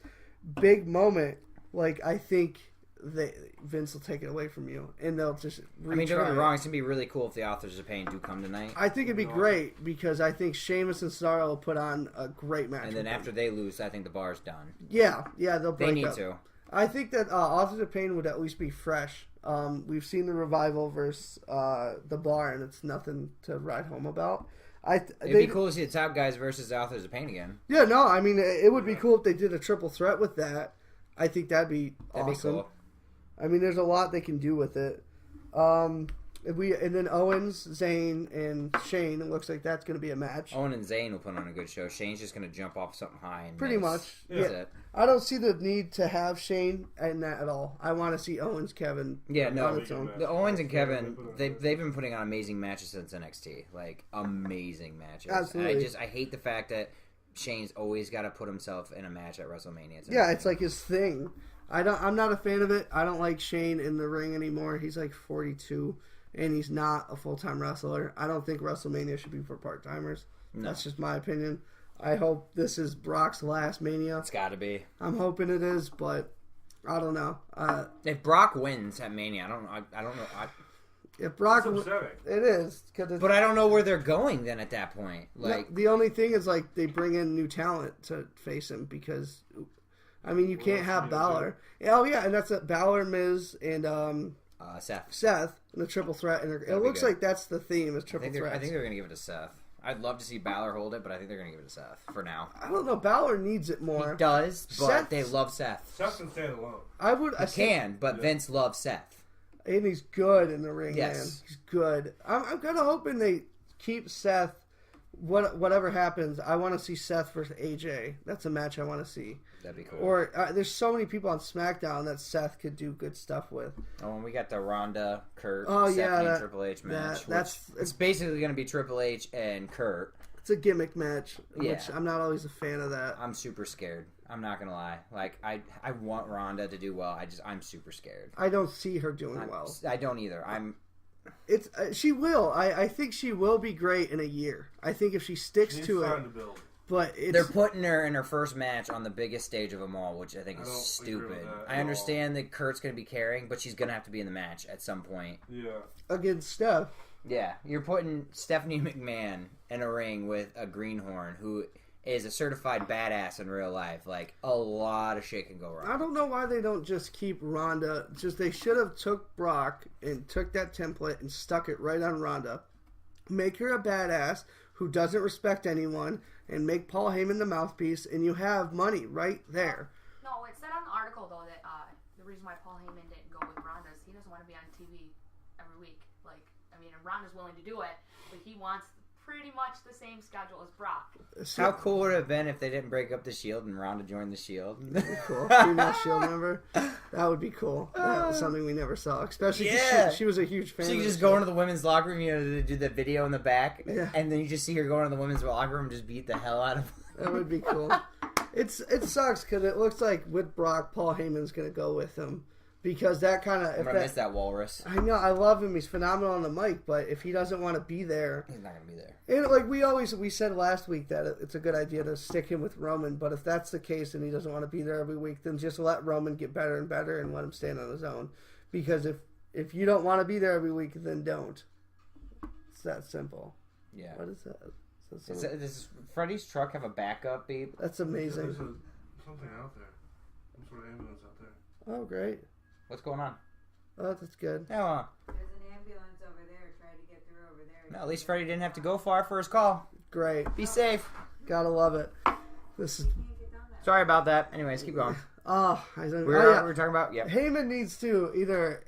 big moment, like I think Vince will take it away from you, and they'll just retry I mean, don't get me it. wrong. It's gonna be really cool if the Authors of Pain do come tonight. I think it'd be great because I think Sheamus and Cesaro will put on a great match. And then after they lose, I think the bar's done. Yeah, they'll break They need up. to. I think that Authors of Pain would at least be fresh. We've seen the Revival versus the Bar, and it's nothing to write home about. It'd be cool to see the top guys versus the Authors of Pain again. Yeah, no, I mean it would be cool if they did a triple threat with that. I think that'd be awesome. Be cool. I mean, there's a lot they can do with it. And then Owens, Zayn, and Shane. It looks like that's going to be a match. Owen and Zayn will put on a good show. Shane's just going to jump off something high and Pretty miss. much. That's Yeah. it. I don't see the need to have Shane in that at all. I want to see Owens, Kevin. Yeah, no. on its own. The Owens and Kevin, they've been putting on amazing matches since NXT. Like, amazing matches. Absolutely. I hate the fact that Shane's always got to put himself in a match at WrestleMania. Yeah, it's like his thing. I'm not a fan of it. I don't like Shane in the ring anymore. He's like 42, and he's not a full-time wrestler. I don't think WrestleMania should be for part-timers. No. That's just my opinion. I hope this is Brock's last Mania. It's got to be. I'm hoping it is, but I don't know. If Brock wins at Mania, I don't know. If Brock, That's upsetting. it is, But I don't know where they're going then at that point. Like, the only thing is like they bring in new talent to face him because, I mean, you can't have Balor. Oh yeah, and that's it. Balor, Miz, and Seth in a triple threat. And it looks like that's the theme is triple threats. I think they're going to give it to Seth. I'd love to see Balor hold it, but I think they're going to give it to Seth for now. I don't know. Balor needs it more. He does, but Seth- they love Seth. Seth can stand alone. He can, but Vince loves Seth. And he's good in the ring, Yes. man. He's good. I'm kind of hoping they keep Seth. Whatever happens, I want to see Seth versus AJ. That's a match I want to see. That'd be cool. Or there's so many people on SmackDown that Seth could do good stuff with. Oh, and we got the Ronda, Kurt, Stephanie, and Triple H match. It's basically going to be Triple H and Kurt. It's a gimmick match, which Yeah. I'm not always a fan of that. I'm super scared. I'm not gonna lie. Like I want Ronda to do well. I'm super scared. I don't see her doing well. I don't either. It's she will. I think she will be great in a year. I think if she sticks to it. But they're putting her in her first match on the biggest stage of them all, which I think is stupid. I understand that Kurt's going to be carrying, but she's going to have to be in the match at some point. Yeah. Against Steph. Yeah, you're putting Stephanie McMahon in a ring with a greenhorn who is a certified badass in real life. Like, a lot of shit can go wrong. I don't know why they don't just keep Ronda. They should have took Brock and took that template and stuck it right on Ronda. Make her a badass who doesn't respect anyone, and make Paul Heyman the mouthpiece, and you have money right there. No, it said on the article, though, that the reason why Paul Heyman didn't go with Ronda is he doesn't want to be on TV every week. Like, I mean, Ronda's willing to do it, but he wants pretty much the same schedule as Brock. How cool would it have been if they didn't break up the Shield and Ronda joined the Shield? Cool. Female Shield member. That would be cool. That was something we never saw. Especially because she was a huge fan. So you of just the go show. into the women's locker room, they do the video in the back, Yeah. and then you just see her going to the women's locker room and just beat the hell out of That would be cool. It sucks because it looks like with Brock, Paul Heyman's going to go with him. Because that kind of... I'm going to miss that walrus. I know, I love him. He's phenomenal on the mic, but if he doesn't want to be there... He's not going to be there. And like we said last week that it's a good idea to stick him with Roman, but if that's the case and he doesn't want to be there every week, then just let Roman get better and better and let him stand on his own. Because if you don't want to be there every week, then don't. It's that simple. Yeah. What is that? Does Freddy's truck have a backup beep? That's amazing. There's something out there. Some sort of ambulance out there. Oh, great. What's going on? Oh, that's good. No, There's an ambulance over there. Try to get through over there. no, at least Freddy didn't have to go far for his call. Great. Be safe. Gotta love it. This is... Sorry about that. Anyways, keep going. Oh, We're talking about... Yeah. Heyman needs to either...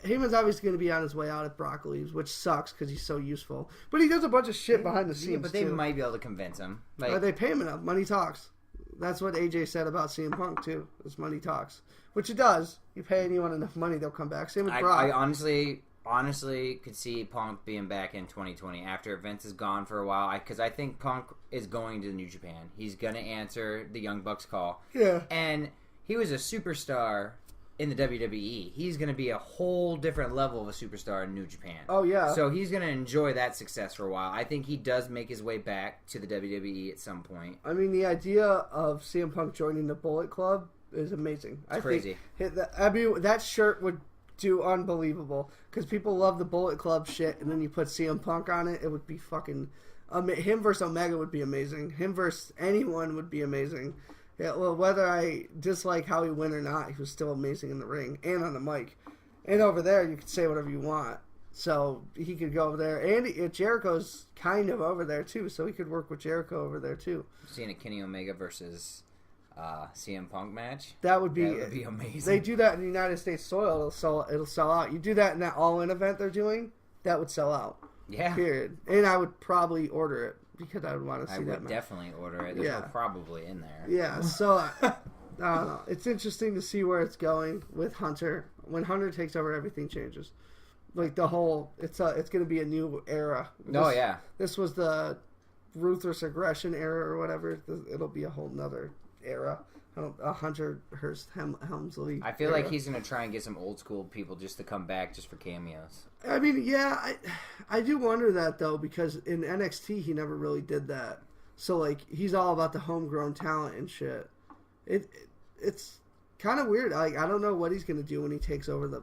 Heyman's obviously going to be on his way out if Brock leaves, which sucks because he's so useful. But he does a bunch of shit behind the scenes, Yeah, but they too. might be able to convince him. Like, They pay him enough. Money talks. That's what AJ said about CM Punk, too. Is money talks. Which it does. You pay anyone enough money, they'll come back. Same with Brock. I honestly could see Punk being back in 2020 after Vince is gone for a while. Because I think Punk is going to New Japan. He's going to answer the Young Bucks call. Yeah. And he was a superstar in the WWE. He's going to be a whole different level of a superstar in New Japan. Oh, yeah. So he's going to enjoy that success for a while. I think he does make his way back to the WWE at some point. I mean, the idea of CM Punk joining the Bullet Club is amazing. It's crazy. That shirt would do unbelievable because people love the Bullet Club shit, and then you put CM Punk on it, it would be fucking. Him versus Omega would be amazing. Him versus anyone would be amazing. Yeah, well, whether I dislike how he win or not, he was still amazing in the ring and on the mic. And over there, you could say whatever you want. So he could go over there. And Jericho's kind of over there, too, so he could work with Jericho over there, too. Seeing a Kenny Omega versus CM Punk match? That would be amazing. They do that in the United States soil, it'll sell out. You do that in that All-In event they're doing, that would sell out. Yeah. Period. And I would probably order it because I would want to see that match. I would definitely order it. There's no probably in there. Yeah, so I don't know. It's interesting to see where it's going with Hunter. When Hunter takes over, everything changes. Like the whole, it's going to be a new era. This was the ruthless aggression era or whatever. It'll be a whole nother era. A Hunter Hearst Helmsley. I feel like he's going to try and get some old school people just to come back just for cameos. I mean, yeah, I do wonder that though, because in NXT he never really did that. So like he's all about the homegrown talent and shit. It's kind of weird. Like I don't know what he's going to do when he takes over the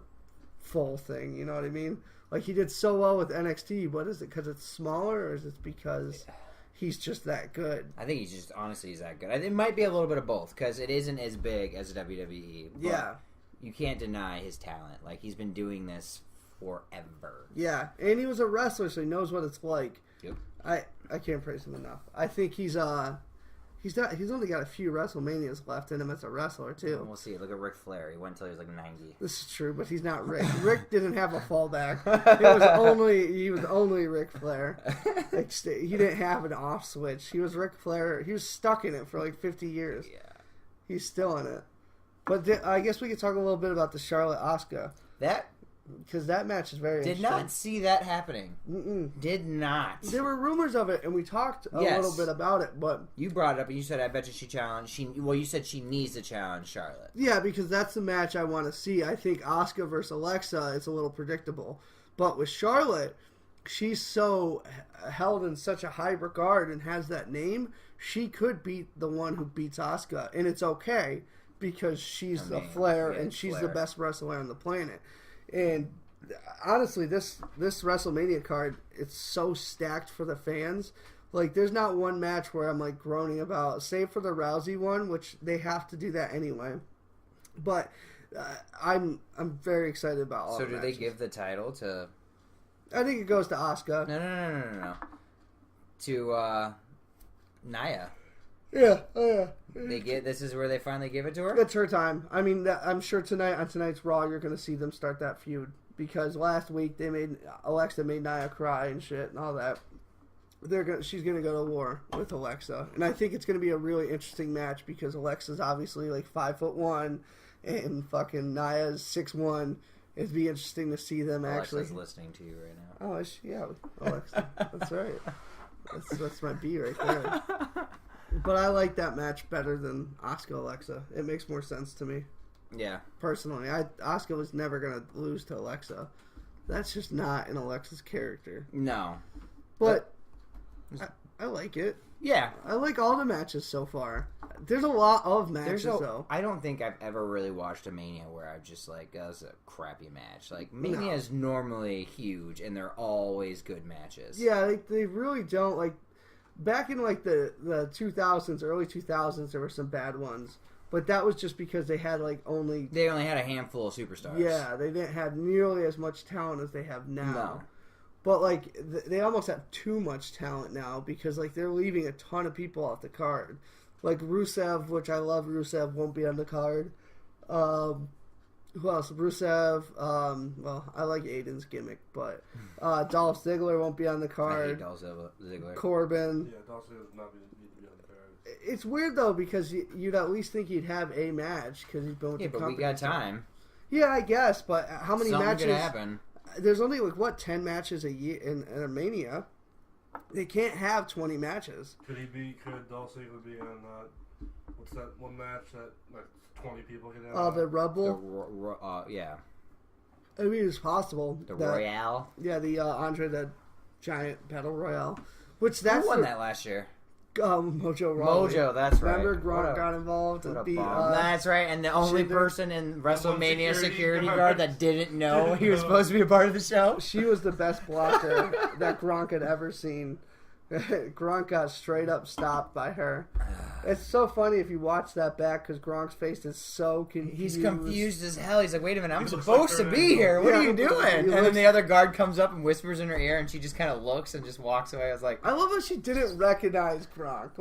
full thing. You know what I mean? Like he did so well with NXT. What is it? Because it's smaller, or is it because he's just that good? I think he's that good. It might be a little bit of both because it isn't as big as WWE. Yeah, you can't deny his talent. Like he's been doing this forever. Yeah, and he was a wrestler, so he knows what it's like. Yep. I can't praise him enough. I think he's only got a few WrestleManias left in him as a wrestler too. We'll see. Look at Ric Flair. He went until he was like 90. This is true, but he's not Rick. Rick didn't have a fallback. He was only Ric Flair. Like, he didn't have an off switch. He was Ric Flair. He was stuck in it for like 50 years. Yeah. He's still in it. But I guess we could talk a little bit about the Charlotte Asuka. Because that match is very interesting. Did not see that happening. Did not. There were rumors of it, and we talked a little bit about it, but... You brought it up, and you said, I bet you she challenged... you said she needs to challenge Charlotte. Yeah, because that's the match I want to see. I think Asuka versus Alexa is a little predictable. But with Charlotte, she's so held in such a high regard and has that name, she could beat the one who beats Asuka, and it's okay, because she's the Flair, and she's the best wrestler on the planet. And honestly, this WrestleMania card, it's so stacked for the fans. Like, there's not one match where I'm like groaning about, save for the Rousey one, which they have to do that anyway. But I'm very excited about all. So the do matches. they give the title to? I think it goes to Asuka. No. To Nia. Yeah. Oh yeah. This is where they finally give it to her. It's her time. I mean, I'm sure on tonight's Raw, you're going to see them start that feud because last week Alexa made Nia cry and shit and all that. She's going to go to war with Alexa, and I think it's going to be a really interesting match because Alexa's obviously like 5'1", and fucking Nia's 6'1". It'd be interesting to see them actually. Alexa's listening to you right now. Oh, yeah, Alexa. That's right. That's my B right there. But I like that match better than Asuka Alexa. It makes more sense to me. Yeah. Personally, Asuka was never gonna lose to Alexa. That's just not in Alexa's character. No. But I like it. Yeah. I like all the matches so far. There's a lot of matches though. I don't think I've ever really watched a Mania where I've just like, that's a crappy match. Like, Mania is normally huge and they're always good matches. Yeah, they really don't like. Back in like the 2000s, early 2000s, there were some bad ones, but that was just because they only had a handful of superstars. Yeah, they didn't have nearly as much talent as they have now. No. But like they almost have too much talent now because like they're leaving a ton of people off the card. Like Rusev, which I love Rusev, won't be on the card. Who else? Rusev. Well, I like Aiden's gimmick, but Dolph Ziggler won't be on the card. I hate Dolph Ziggler. Corbin. Yeah, Dolph Ziggler does not need to be on the card. It's weird though because you'd at least think he'd have a match because he's been with the company. Yeah, but we got time. Yeah, I guess. But how many matches? Something could happen. There's only 10 matches a year in a Mania. They can't have 20 matches. Could Dolph Ziggler be on what's that one match that like 20 people can have? The Rumble? Yeah. I mean, it's possible. The Royale? Yeah, the Andre the Giant Battle Royale. Who won that last year? Mojo Rawley. Mojo, that's right. Remember Gronk got involved and beat. That's right, and the only Jinder. person in WrestleMania security security guard. guard that didn't know he was supposed to be a part of the show. She was the best blocker that Gronk had ever seen. Gronk got straight up stopped by her. It's so funny if you watch that back because Gronk's face is so confused. He's confused as hell. He's like, wait a minute, I'm He looks supposed like to her be angel. here. What are Yeah. you doing? He And then looks- the other guard comes up and whispers in her ear, and she just kind of looks and just walks away. I was like, I love how she didn't recognize Gronk.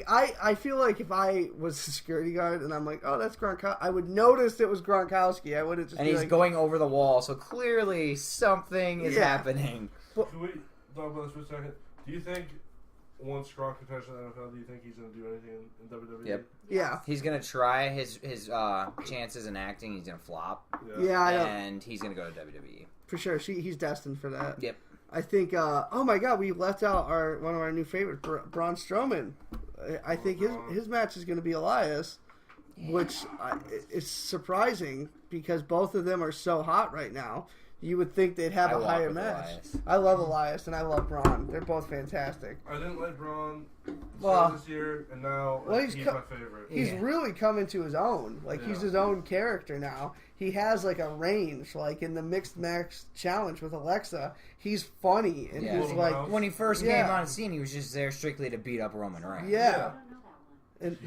I feel like if I was a security guard and I'm like, oh, that's Gronkowski, I would notice it was Gronkowski. I wouldn't just and be he's like, going over the wall, so clearly something is Yeah. happening. Can we talk about this for a second? Do you think once Gronk returns to the NFL, do you think he's going to do anything in WWE? Yep. Yeah. He's gonna try his chances in acting. He's gonna flop, Yeah, I know. and he's gonna go to WWE. For sure. He's destined for that. Yep. I think, oh my god, we left out one of our new favorites, Braun Strowman. I think his match is going to be Elias, which is surprising because both of them are so hot right now. You would think they'd have I a walk higher with match. Elias. I love Elias and I love Braun. They're both fantastic. I didn't like Braun Well- this year, and now Well, he's he's my favorite. He's Yeah. really coming to his own. Like, he's Yeah. his own character now. He has, like, a range. Like, in the Mixed Match Challenge with Alexa, he's funny. And Yeah. he's, like... Little When he first Yeah. came on the scene, he was just there strictly to beat up Roman Reigns. Yeah. I don't know that one.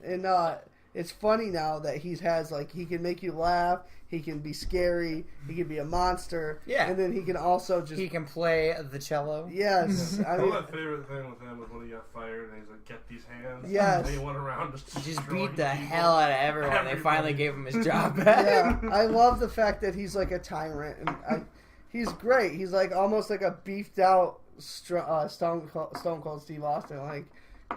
And it's funny now that he has, like, he can make you laugh. He can be scary. He can be a monster. Yeah. And then he can also just... He can play the cello. Yes. I mean... My favorite thing with him was when he got fired and he's like, "Get these hands." Yes. And he went around just Just destroying beat the people. hell out of everyone. They Everybody. finally gave him his job back. Yeah, I love the fact that he's like a tyrant, and he's great. He's like almost like a beefed out Stone Cold Steve Austin. Like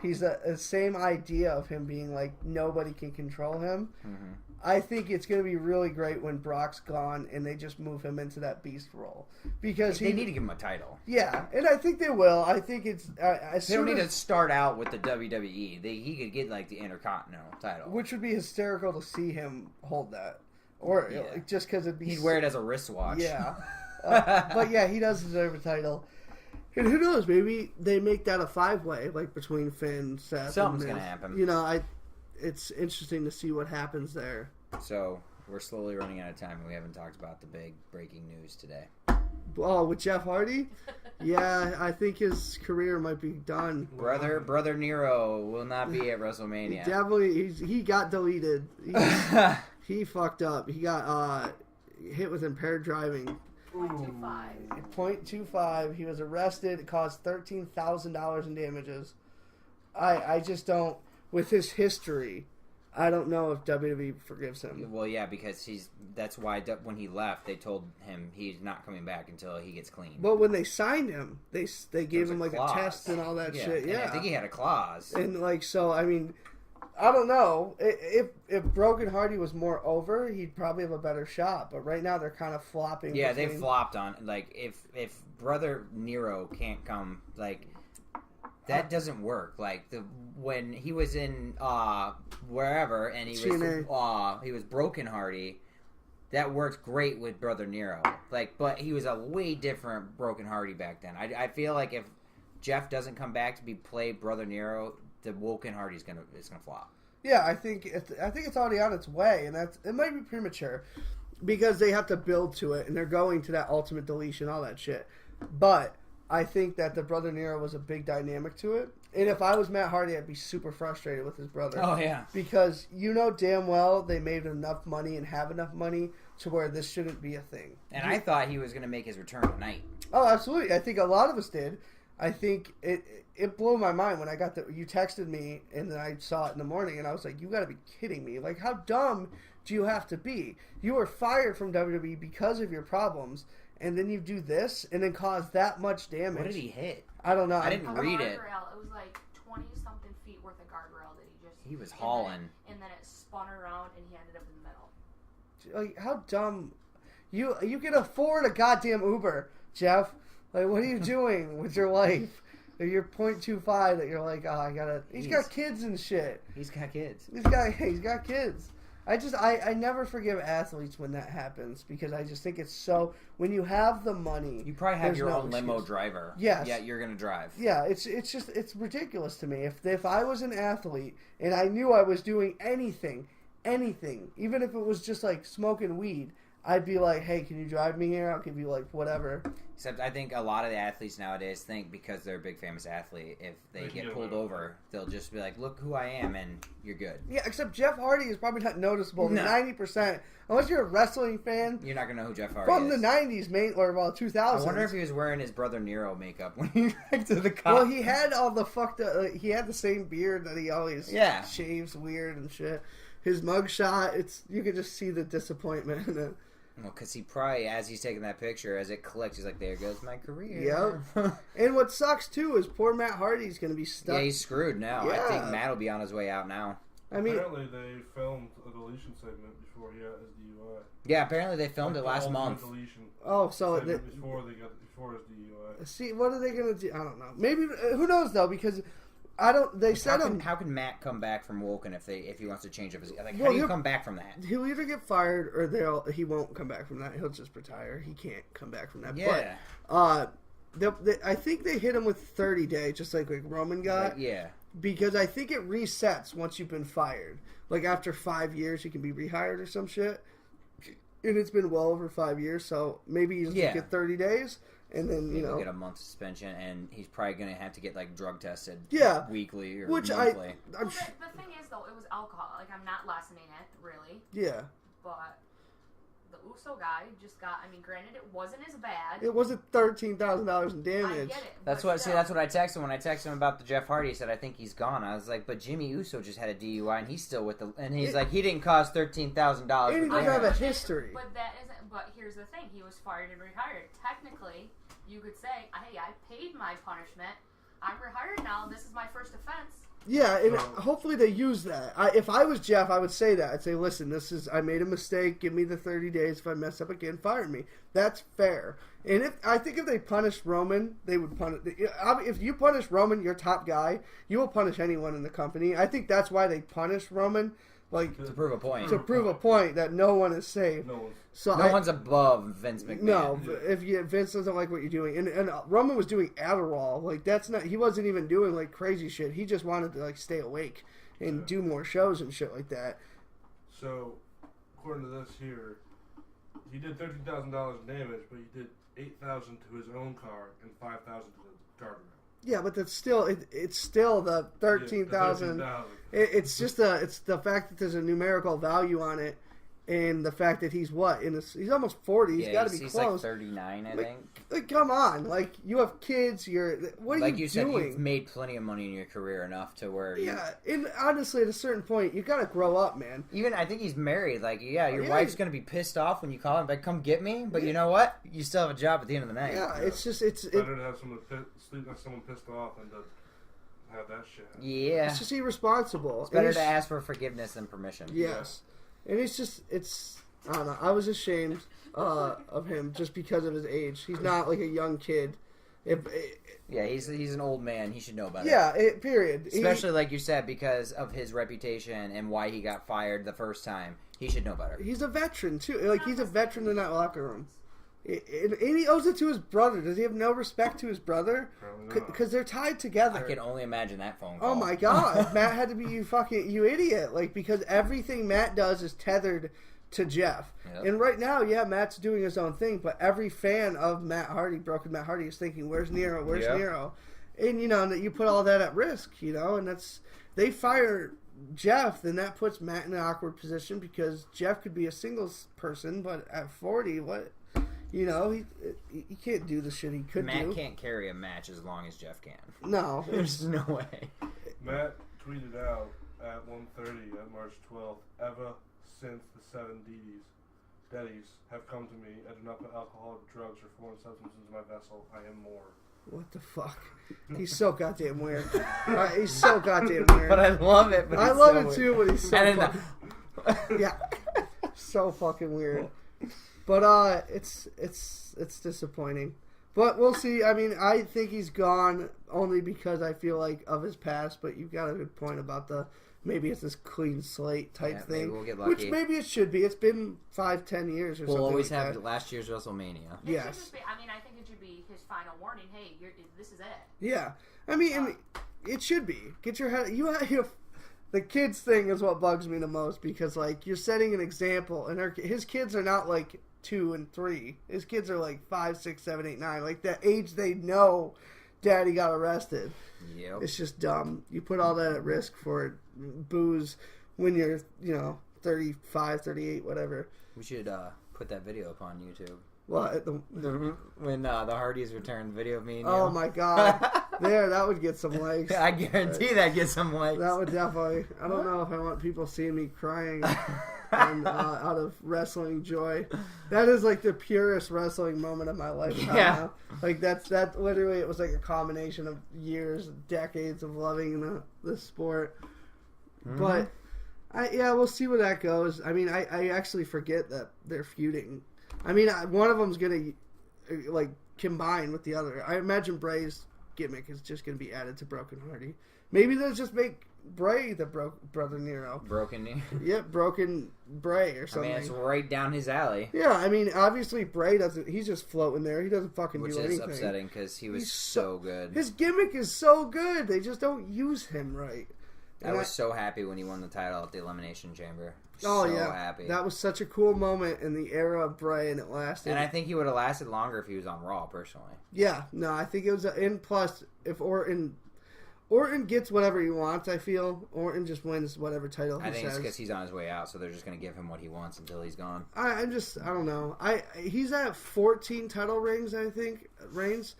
he's the same idea of him being like nobody can control him. Mhm. I think it's going to be really great when Brock's gone and they just move him into that beast role because They need to give him a title. Yeah, and I think they will. I think it's as They don't soon need as, to start out with the WWE. He could get like the Intercontinental title. which would be hysterical to see him hold that, or Yeah. like, just because it'd be He'd wear it as a wristwatch. Yeah. But yeah, he does deserve a title. And who knows, maybe they make that a 5-way, like between Finn, Seth, Something's and Miz. gonna happen. You know, it's interesting to see what happens there. So we're slowly running out of time, and we haven't talked about the big breaking news today. Oh, with Jeff Hardy? Yeah, I think his career might be done. Brother Nero will not be at WrestleMania. Definitely, he got deleted. He fucked up. He got hit with impaired driving. 0.25. 0.25. He was arrested. It caused $13,000 in damages. I just don't. With his history, I don't know if WWE forgives him. Well, yeah, because that's why when he left, they told him he's not coming back until he gets clean. But when they signed him, they gave There's him like clause. a test and all that shit. and Yeah, I think he had a clause. and like so. I mean, I don't know. If Broken Hardy was more over, he'd probably have a better shot. But right now they're kind of flopping. Yeah, they between- flopped on like if Brother Nero can't come, like that doesn't work. Like when he was in wherever and TNA. he was Broken Hardy, that worked great with Brother Nero. Like, but he was a way different Broken Hardy back then. I feel like if Jeff doesn't come back to play Brother Nero, the Woken Hardy's gonna flop. Yeah, I think it's already on its way, and it might be premature because they have to build to it, and they're going to that ultimate deletion, all that shit. But I think that the Brother Nero was a big dynamic to it, and if I was Matt Hardy, I'd be super frustrated with his brother. Oh yeah. Because you know damn well they made enough money and have enough money to where this shouldn't be a thing. And I thought he was gonna make his return tonight. Oh, absolutely. I think a lot of us did. I think it blew my mind when I got you texted me and then I saw it in the morning and I was like, you got to be kidding me. Like, how dumb do you have to be? You were fired from WWE because of your problems and then you do this and then cause that much damage. What did he hit? I don't know. I didn't read it. Guardrail. It was like 20-something feet worth of guardrail that he just... He was and hauling. And then it spun around and he ended up in the middle. Like, how dumb. You can afford a goddamn Uber, Jeff. Like, what are you doing with your life? You're 0.25 that you're like, oh, I gotta... He's got kids and shit. He's got kids. He's got kids. I never forgive athletes when that happens because I just think it's so. When you have the money, You probably have there's your no own limo excuse. driver. Yes. Yeah, you're gonna drive. Yeah, it's ridiculous to me. If I was an athlete and I knew I was doing anything, even if it was just like smoking weed, I'd be like, hey, can you drive me here? I'll give you like whatever. Except I think a lot of the athletes nowadays think because they're a big famous athlete, if they get pulled over, they'll just be like, look who I am, and you're good. Yeah, except Jeff Hardy is probably not noticeable. No. 90%, unless you're a wrestling fan. You're not gonna know who Jeff Hardy From is. the 90s, or well, 2000s. I wonder if he was wearing his brother Nero makeup when he went to the cop. Well, he had all the fucked up. He had the same beard that he always shaves weird and shit. His mugshot, you could just see the disappointment in it. Well, because he probably, as he's taking that picture, as it collects, he's like, there goes my career. Yep. And what sucks, too, is poor Matt Hardy's going to be stuck. Yeah, he's screwed now. Yeah. I think Matt will be on his way out now. I mean, apparently they filmed a deletion segment before he got his DUI. Yeah, apparently they filmed it last month. so before his DUI. See, what are they going to do? I don't know. Maybe, who knows, though, because they said How can Matt come back from Woken if he wants to change up his... Like, Well, how do you come back from that? He'll either get fired or he won't come back from that. He'll just retire. He can't come back from that. Yeah. But, I think they hit him with 30 days, just like Roman got. Yeah. Because I think it resets once you've been fired. Like after 5 years, you can be rehired or some shit. And it's been well over 5 years, so maybe you just get 30 days, and then He'll get a month suspension, and he's probably going to have to get like drug tested. Weekly or monthly. The thing is, though, it was alcohol. Like, I'm not lessening it, really. Yeah. But the Uso guy just got. I mean, granted, it wasn't as bad. It wasn't $13,000 in damage. I get it. That's what I texted him when I texted him about the Jeff Hardy. He said, "I think he's gone." I was like, "But Jimmy Uso just had a DUI, and he's still with the." And he's like, "He didn't cost $13,000." He doesn't have a history. But that isn't. But here's the thing: he was fired and rehired. Technically, you could say, "Hey, I paid my punishment. I'm rehired now. This is my first offense." Yeah, and hopefully they use that. If I was Jeff, I would say that. I'd say, listen, I made a mistake. Give me the 30 days. If I mess up again, fire me. That's fair. And I think if they punished Roman, they would punish. If you punish Roman, your top guy, you will punish anyone in the company. I think that's why they punished Roman. Like to prove a point. To prove a point that no one is safe. No one's above Vince McMahon. No, if Vince doesn't like what you're doing, and Roman was doing Adderall, like that's not. He wasn't even doing like crazy shit. He just wanted to like stay awake and do more shows and shit like that. So, according to this here, he did $13,000 in damage, but he did $8,000 to his own car and $5,000 to the guardrail. Yeah, but that's still it's still the 13,000. It's just it's the fact that there's a numerical value on it, and the fact that he's he's almost 40. He's got to be he's close. Like 39, I think. Like, come on, like you have kids. What are like you said, doing? you've made plenty of money in your career enough to where. And honestly, at a certain point, you got to grow up, man. Even I think he's married. Like, your wife's gonna be pissed off when you call him, like, come get me. But you know what? You still have a job at the end of the night. Yeah, it's just better to have someone sleep with someone pissed off than to have that shit. Yeah, it's just irresponsible. It's better to ask for forgiveness than permission. Yes, and it's I don't know. I was ashamed of him just because of his age. He's not like a young kid. He's an old man. He should know better. Yeah, period. Especially like you said, because of his reputation and why he got fired the first time. He should know better. He's a veteran too. Like he's a veteran in that locker room. And he owes it to his brother. Does he have no respect to his brother? Because they're tied together. I can only imagine that phone call. Oh my god, Matt had to be you idiot. Like because everything Matt does is tethered to Jeff. Yep. And right now, Matt's doing his own thing, but every fan of Broken Matt Hardy is thinking, "Where's Nero? Where's Nero?" And that you put all that at risk, and they fire Jeff, then that puts Matt in an awkward position because Jeff could be a singles person, but at 40, what? He can't do the shit he could do. Matt can't carry a match as long as Jeff can. No. There's no way. Matt tweeted out at 1:30 on March 12th, "Ever since the 7 daddies have come to me, I do not put alcohol or drugs or foreign substances in my vessel. I am more." What the fuck? He's so goddamn weird. He's so goddamn weird. But I love it. I love it too, but he's so yeah, so fucking weird. But it's disappointing. But we'll see. I mean, I think he's gone only because I feel like of his past. But you've got a good point about the maybe it's this clean slate type thing. Maybe we'll get lucky. Which maybe it should be. It's been 5-10 years or something. We'll always like have that. last year's WrestleMania. Yes. It should just be, I mean, I think it should be his final warning. Hey, this is it. Yeah. I mean, and it should be. Get your head. The kids thing is what bugs me the most because, like, you're setting an example, and his kids are not like 2 and 3. His kids are like 5, 6, 7, 8, 9. Like the age they know Daddy got arrested. Yep. It's just dumb. You put all that at risk for booze when you're 35, 38, whatever. We should put that video up on YouTube. Well, when the Hardys returned, video of me and you. oh my God, that would get some likes. I guarantee that gets some likes. That would definitely. I don't know if I want people seeing me crying and, out of wrestling joy. That is like the purest wrestling moment of my life. Yeah. Like that. Literally, it was like a combination of years, decades of loving the sport. Mm-hmm. But we'll see where that goes. I mean, I actually forget that they're feuding. I mean, one of them's gonna like combine with the other. I imagine Bray's gimmick is just gonna be added to Broken Hardy. Maybe they'll just make Bray the brother Nero. Broken Nero. Yep, Broken Bray or something. I mean, it's right down his alley. Yeah, I mean, obviously Bray doesn't. He's just floating there. He doesn't fucking do anything. Which is upsetting because he was so good. His gimmick is so good. They just don't use him right. I was so happy when he won the title at the Elimination Chamber. Oh, so yeah. happy. That was such a cool moment in the era of Bray, and it lasted. And I think he would have lasted longer if he was on Raw, personally. Yeah, no, I think it was plus, if Orton gets whatever he wants, I feel. Orton just wins whatever title he says. I think it's because he's on his way out, so they're just going to give him what he wants until he's gone. I don't know. He's at 14 title reigns, I think, reigns.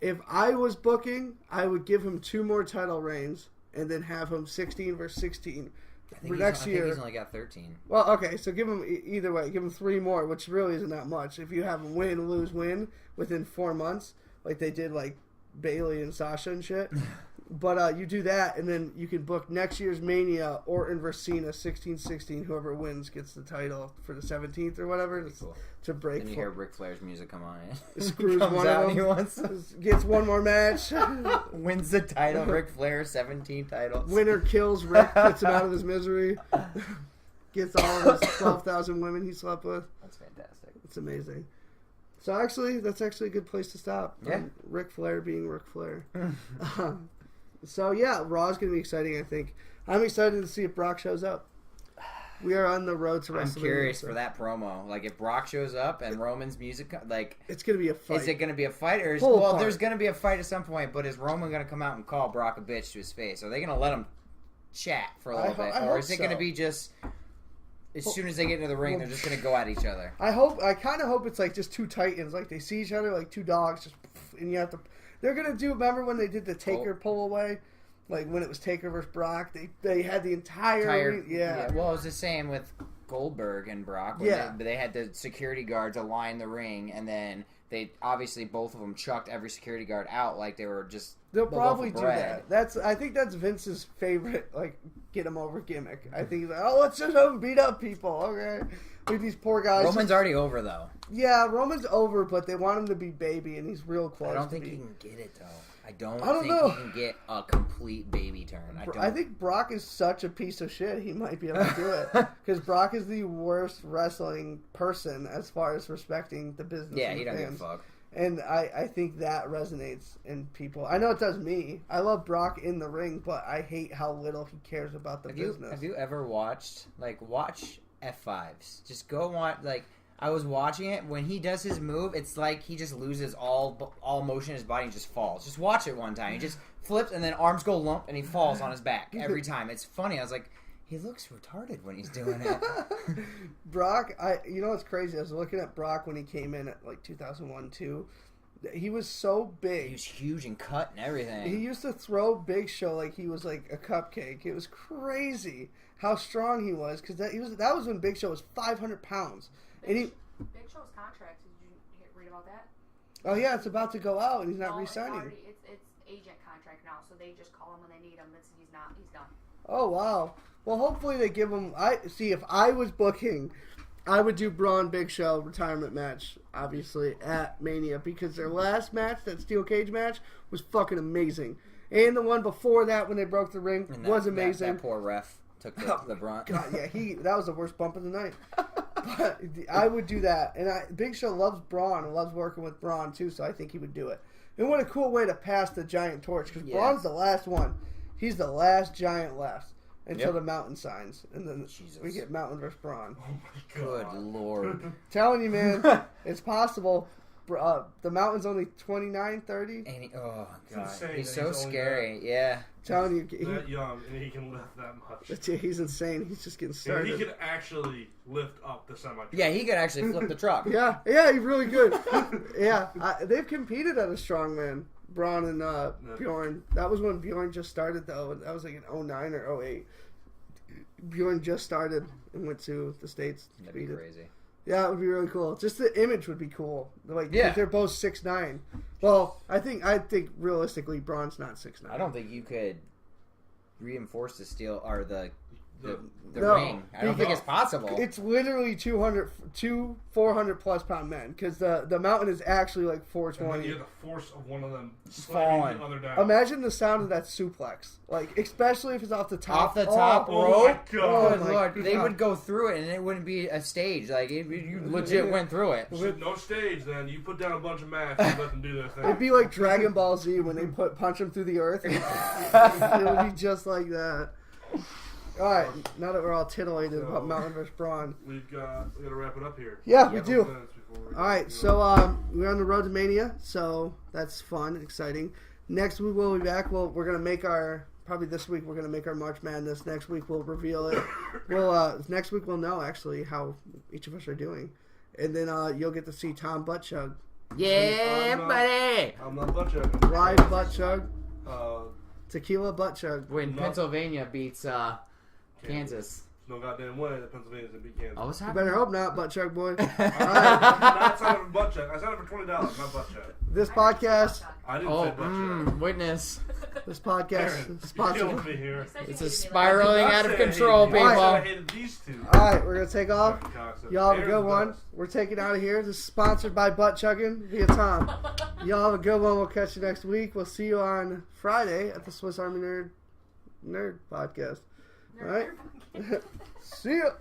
If I was booking, I would give him 2 more title reigns, and then have him 16 versus 16 for next year. I think he's only got 13. Well, okay, so give him either way. Give him 3 more, which really isn't that much. If you have him win, lose, win within 4 months, like they did, like Bayley and Sasha and shit. But you do that, and then you can book next year's Mania, Orton versus Cena, 16-16. Whoever wins gets the title for the 17th or whatever to break. Then you hear Ric Flair's music come on. Screws one of them. Gets one more match. Wins the title. Ric Flair, 17 titles. Winner kills Rick, puts him out of his misery. Gets all of his 12,000 women he slept with. That's fantastic. It's amazing. So actually, that's actually a good place to stop. Yeah. Ric Flair being Ric Flair. So yeah, Raw's going to be exciting, I think. I'm excited to see if Brock shows up. We are on the road to WrestleMania. I'm curious for that promo. Like, if Brock shows up and Roman's music, like... It's going to be a fight. Is it going to be a fight? Or there's going to be a fight at some point, but is Roman going to come out and call Brock a bitch to his face? Are they going to let him chat for a little bit? Or is it going to be just... As soon as they get into the ring, they're just going to go at each other? I kind of hope it's like just 2 titans. Like, they see each other like 2 dogs, just... And you have to... They're going to do... Remember when they did the Taker pull away? Like, when it was Taker versus Brock, they had the entire yeah. Well, it was the same with Goldberg and Brock. They had the security guards align the ring, and then they obviously both of them chucked every security guard out like they were just. They'll probably do that. I think that's Vince's favorite, like, get him over gimmick. I think he's like, oh, let's just have him beat up people, okay? With these poor guys. Roman's already over, though. Yeah, Roman's over, but they want him to be baby, and he's real close. I don't think he can get it, though. I don't think know. he can get a complete baby turn. I think Brock is such a piece of shit, he might be able to do it. Because Brock is the worst wrestling person as far as respecting the business. Yeah, he doesn't give a fuck. And I think that resonates in people. I know it does me. I love Brock in the ring, but I hate how little he cares about the business. Have you ever watch F5s? Just go watch, I was watching it. When he does his move, it's like he just loses all motion in his body and just falls. Just watch it one time. He just flips and then arms go lump and he falls on his back every time. It's funny. I was like, he looks retarded when he's doing it. Brock, you know what's crazy? I was looking at Brock when he came in at like 2001, 2. He was so big. He was huge and cut and everything. He used to throw Big Show like he was like a cupcake. It was crazy how strong he was because that was when Big Show was 500 pounds. Big Show's contract, did you read about that? Oh, yeah, it's about to go out, and he's not re-signing. It's agent contract now, so they just call him when they need him. He's done. Oh, wow. Well, hopefully they give him... if I was booking, I would do Braun Big Show retirement match, obviously, at Mania, because their last match, that steel cage match, was fucking amazing. And the one before that, when they broke the ring, was amazing. That poor ref. took the brunt. God, yeah, that was the worst bump of the night. But I would do that, and Big Show loves Braun and loves working with Braun too, so I think he would do it. And what a cool way to pass the giant torch, because Braun's the last one. He's the last giant left until the mountain signs, and then we get Mountain versus Braun. Oh my Good God. Lord. Telling you, man, it's possible. The mountain's only 29, 30. And oh god, insane he's that so he's only scary. Yeah. Telling you, That young, and he can lift that much. he's insane. He's just getting And started. he can actually lift up the semi. Yeah, he could actually flip the truck. Yeah, he's really good. Yeah, they've competed at a strongman, Braun and Bjorn. That was when Bjorn just started, though. That was like in 09 or 08. Bjorn just started and went to the States. That'd be crazy. Yeah, it would be really cool. Just the image would be cool. Like, Yeah. they're both 6'9". Well, I think realistically, Braun's not 6'9". I don't think you could reinforce the steel or the No, ring. I don't think it's possible. It's literally 400 plus pound men, because the mountain is actually like And then 420. you have the force of one of them Falling. slamming the other down. Imagine the sound of that suplex, like especially if it's off the top. Off the top oh rope. my God. Good Oh my Lord, they God. would go through it, and it wouldn't be a stage. Like you legit went through it. So no stage, then you put down a bunch of mats and let them do their thing. It'd be like Dragon Ball Z when they punch him through the earth. It would be just like that. All right, now that we're all titillated about Mountain vs. Braun. We gotta wrap it up here. Yeah, we Yep. do. Minutes before we All right, go. so we're on the road to Mania, so that's fun, exciting. Next week we'll be back. We're gonna make probably this week we're gonna make our March Madness. Next week we'll reveal it. Next week we'll know actually how each of us are doing, and then you'll get to see Tom Butt Chug, Yeah, I'm buddy. I'm not butt chugging. live Butt Chug, Uh, tequila Butt Chug. When No. Pennsylvania beats Kansas. no goddamn way that Pennsylvania's gonna beat Kansas. Oh, what's You happening? better hope not, Butt Chug boy. Not signing for butt chug. I signed up for $20, not butt chug. This podcast, I didn't Oh, say butt chug. witness. this podcast Aaron, is you're sponsored. killing me here. It's I a did spiraling not out say of I hated control, you. people. I said I hated these two. All right, we're gonna take off. Fucking cocksucker. Y'all have a Aaron's good the one. best. We're taking out of here. This is sponsored by Butt Chugging via Tom. Y'all have a good one. We'll catch you next week. We'll see you on Friday at the Swiss Army Nerd podcast. All right. See ya.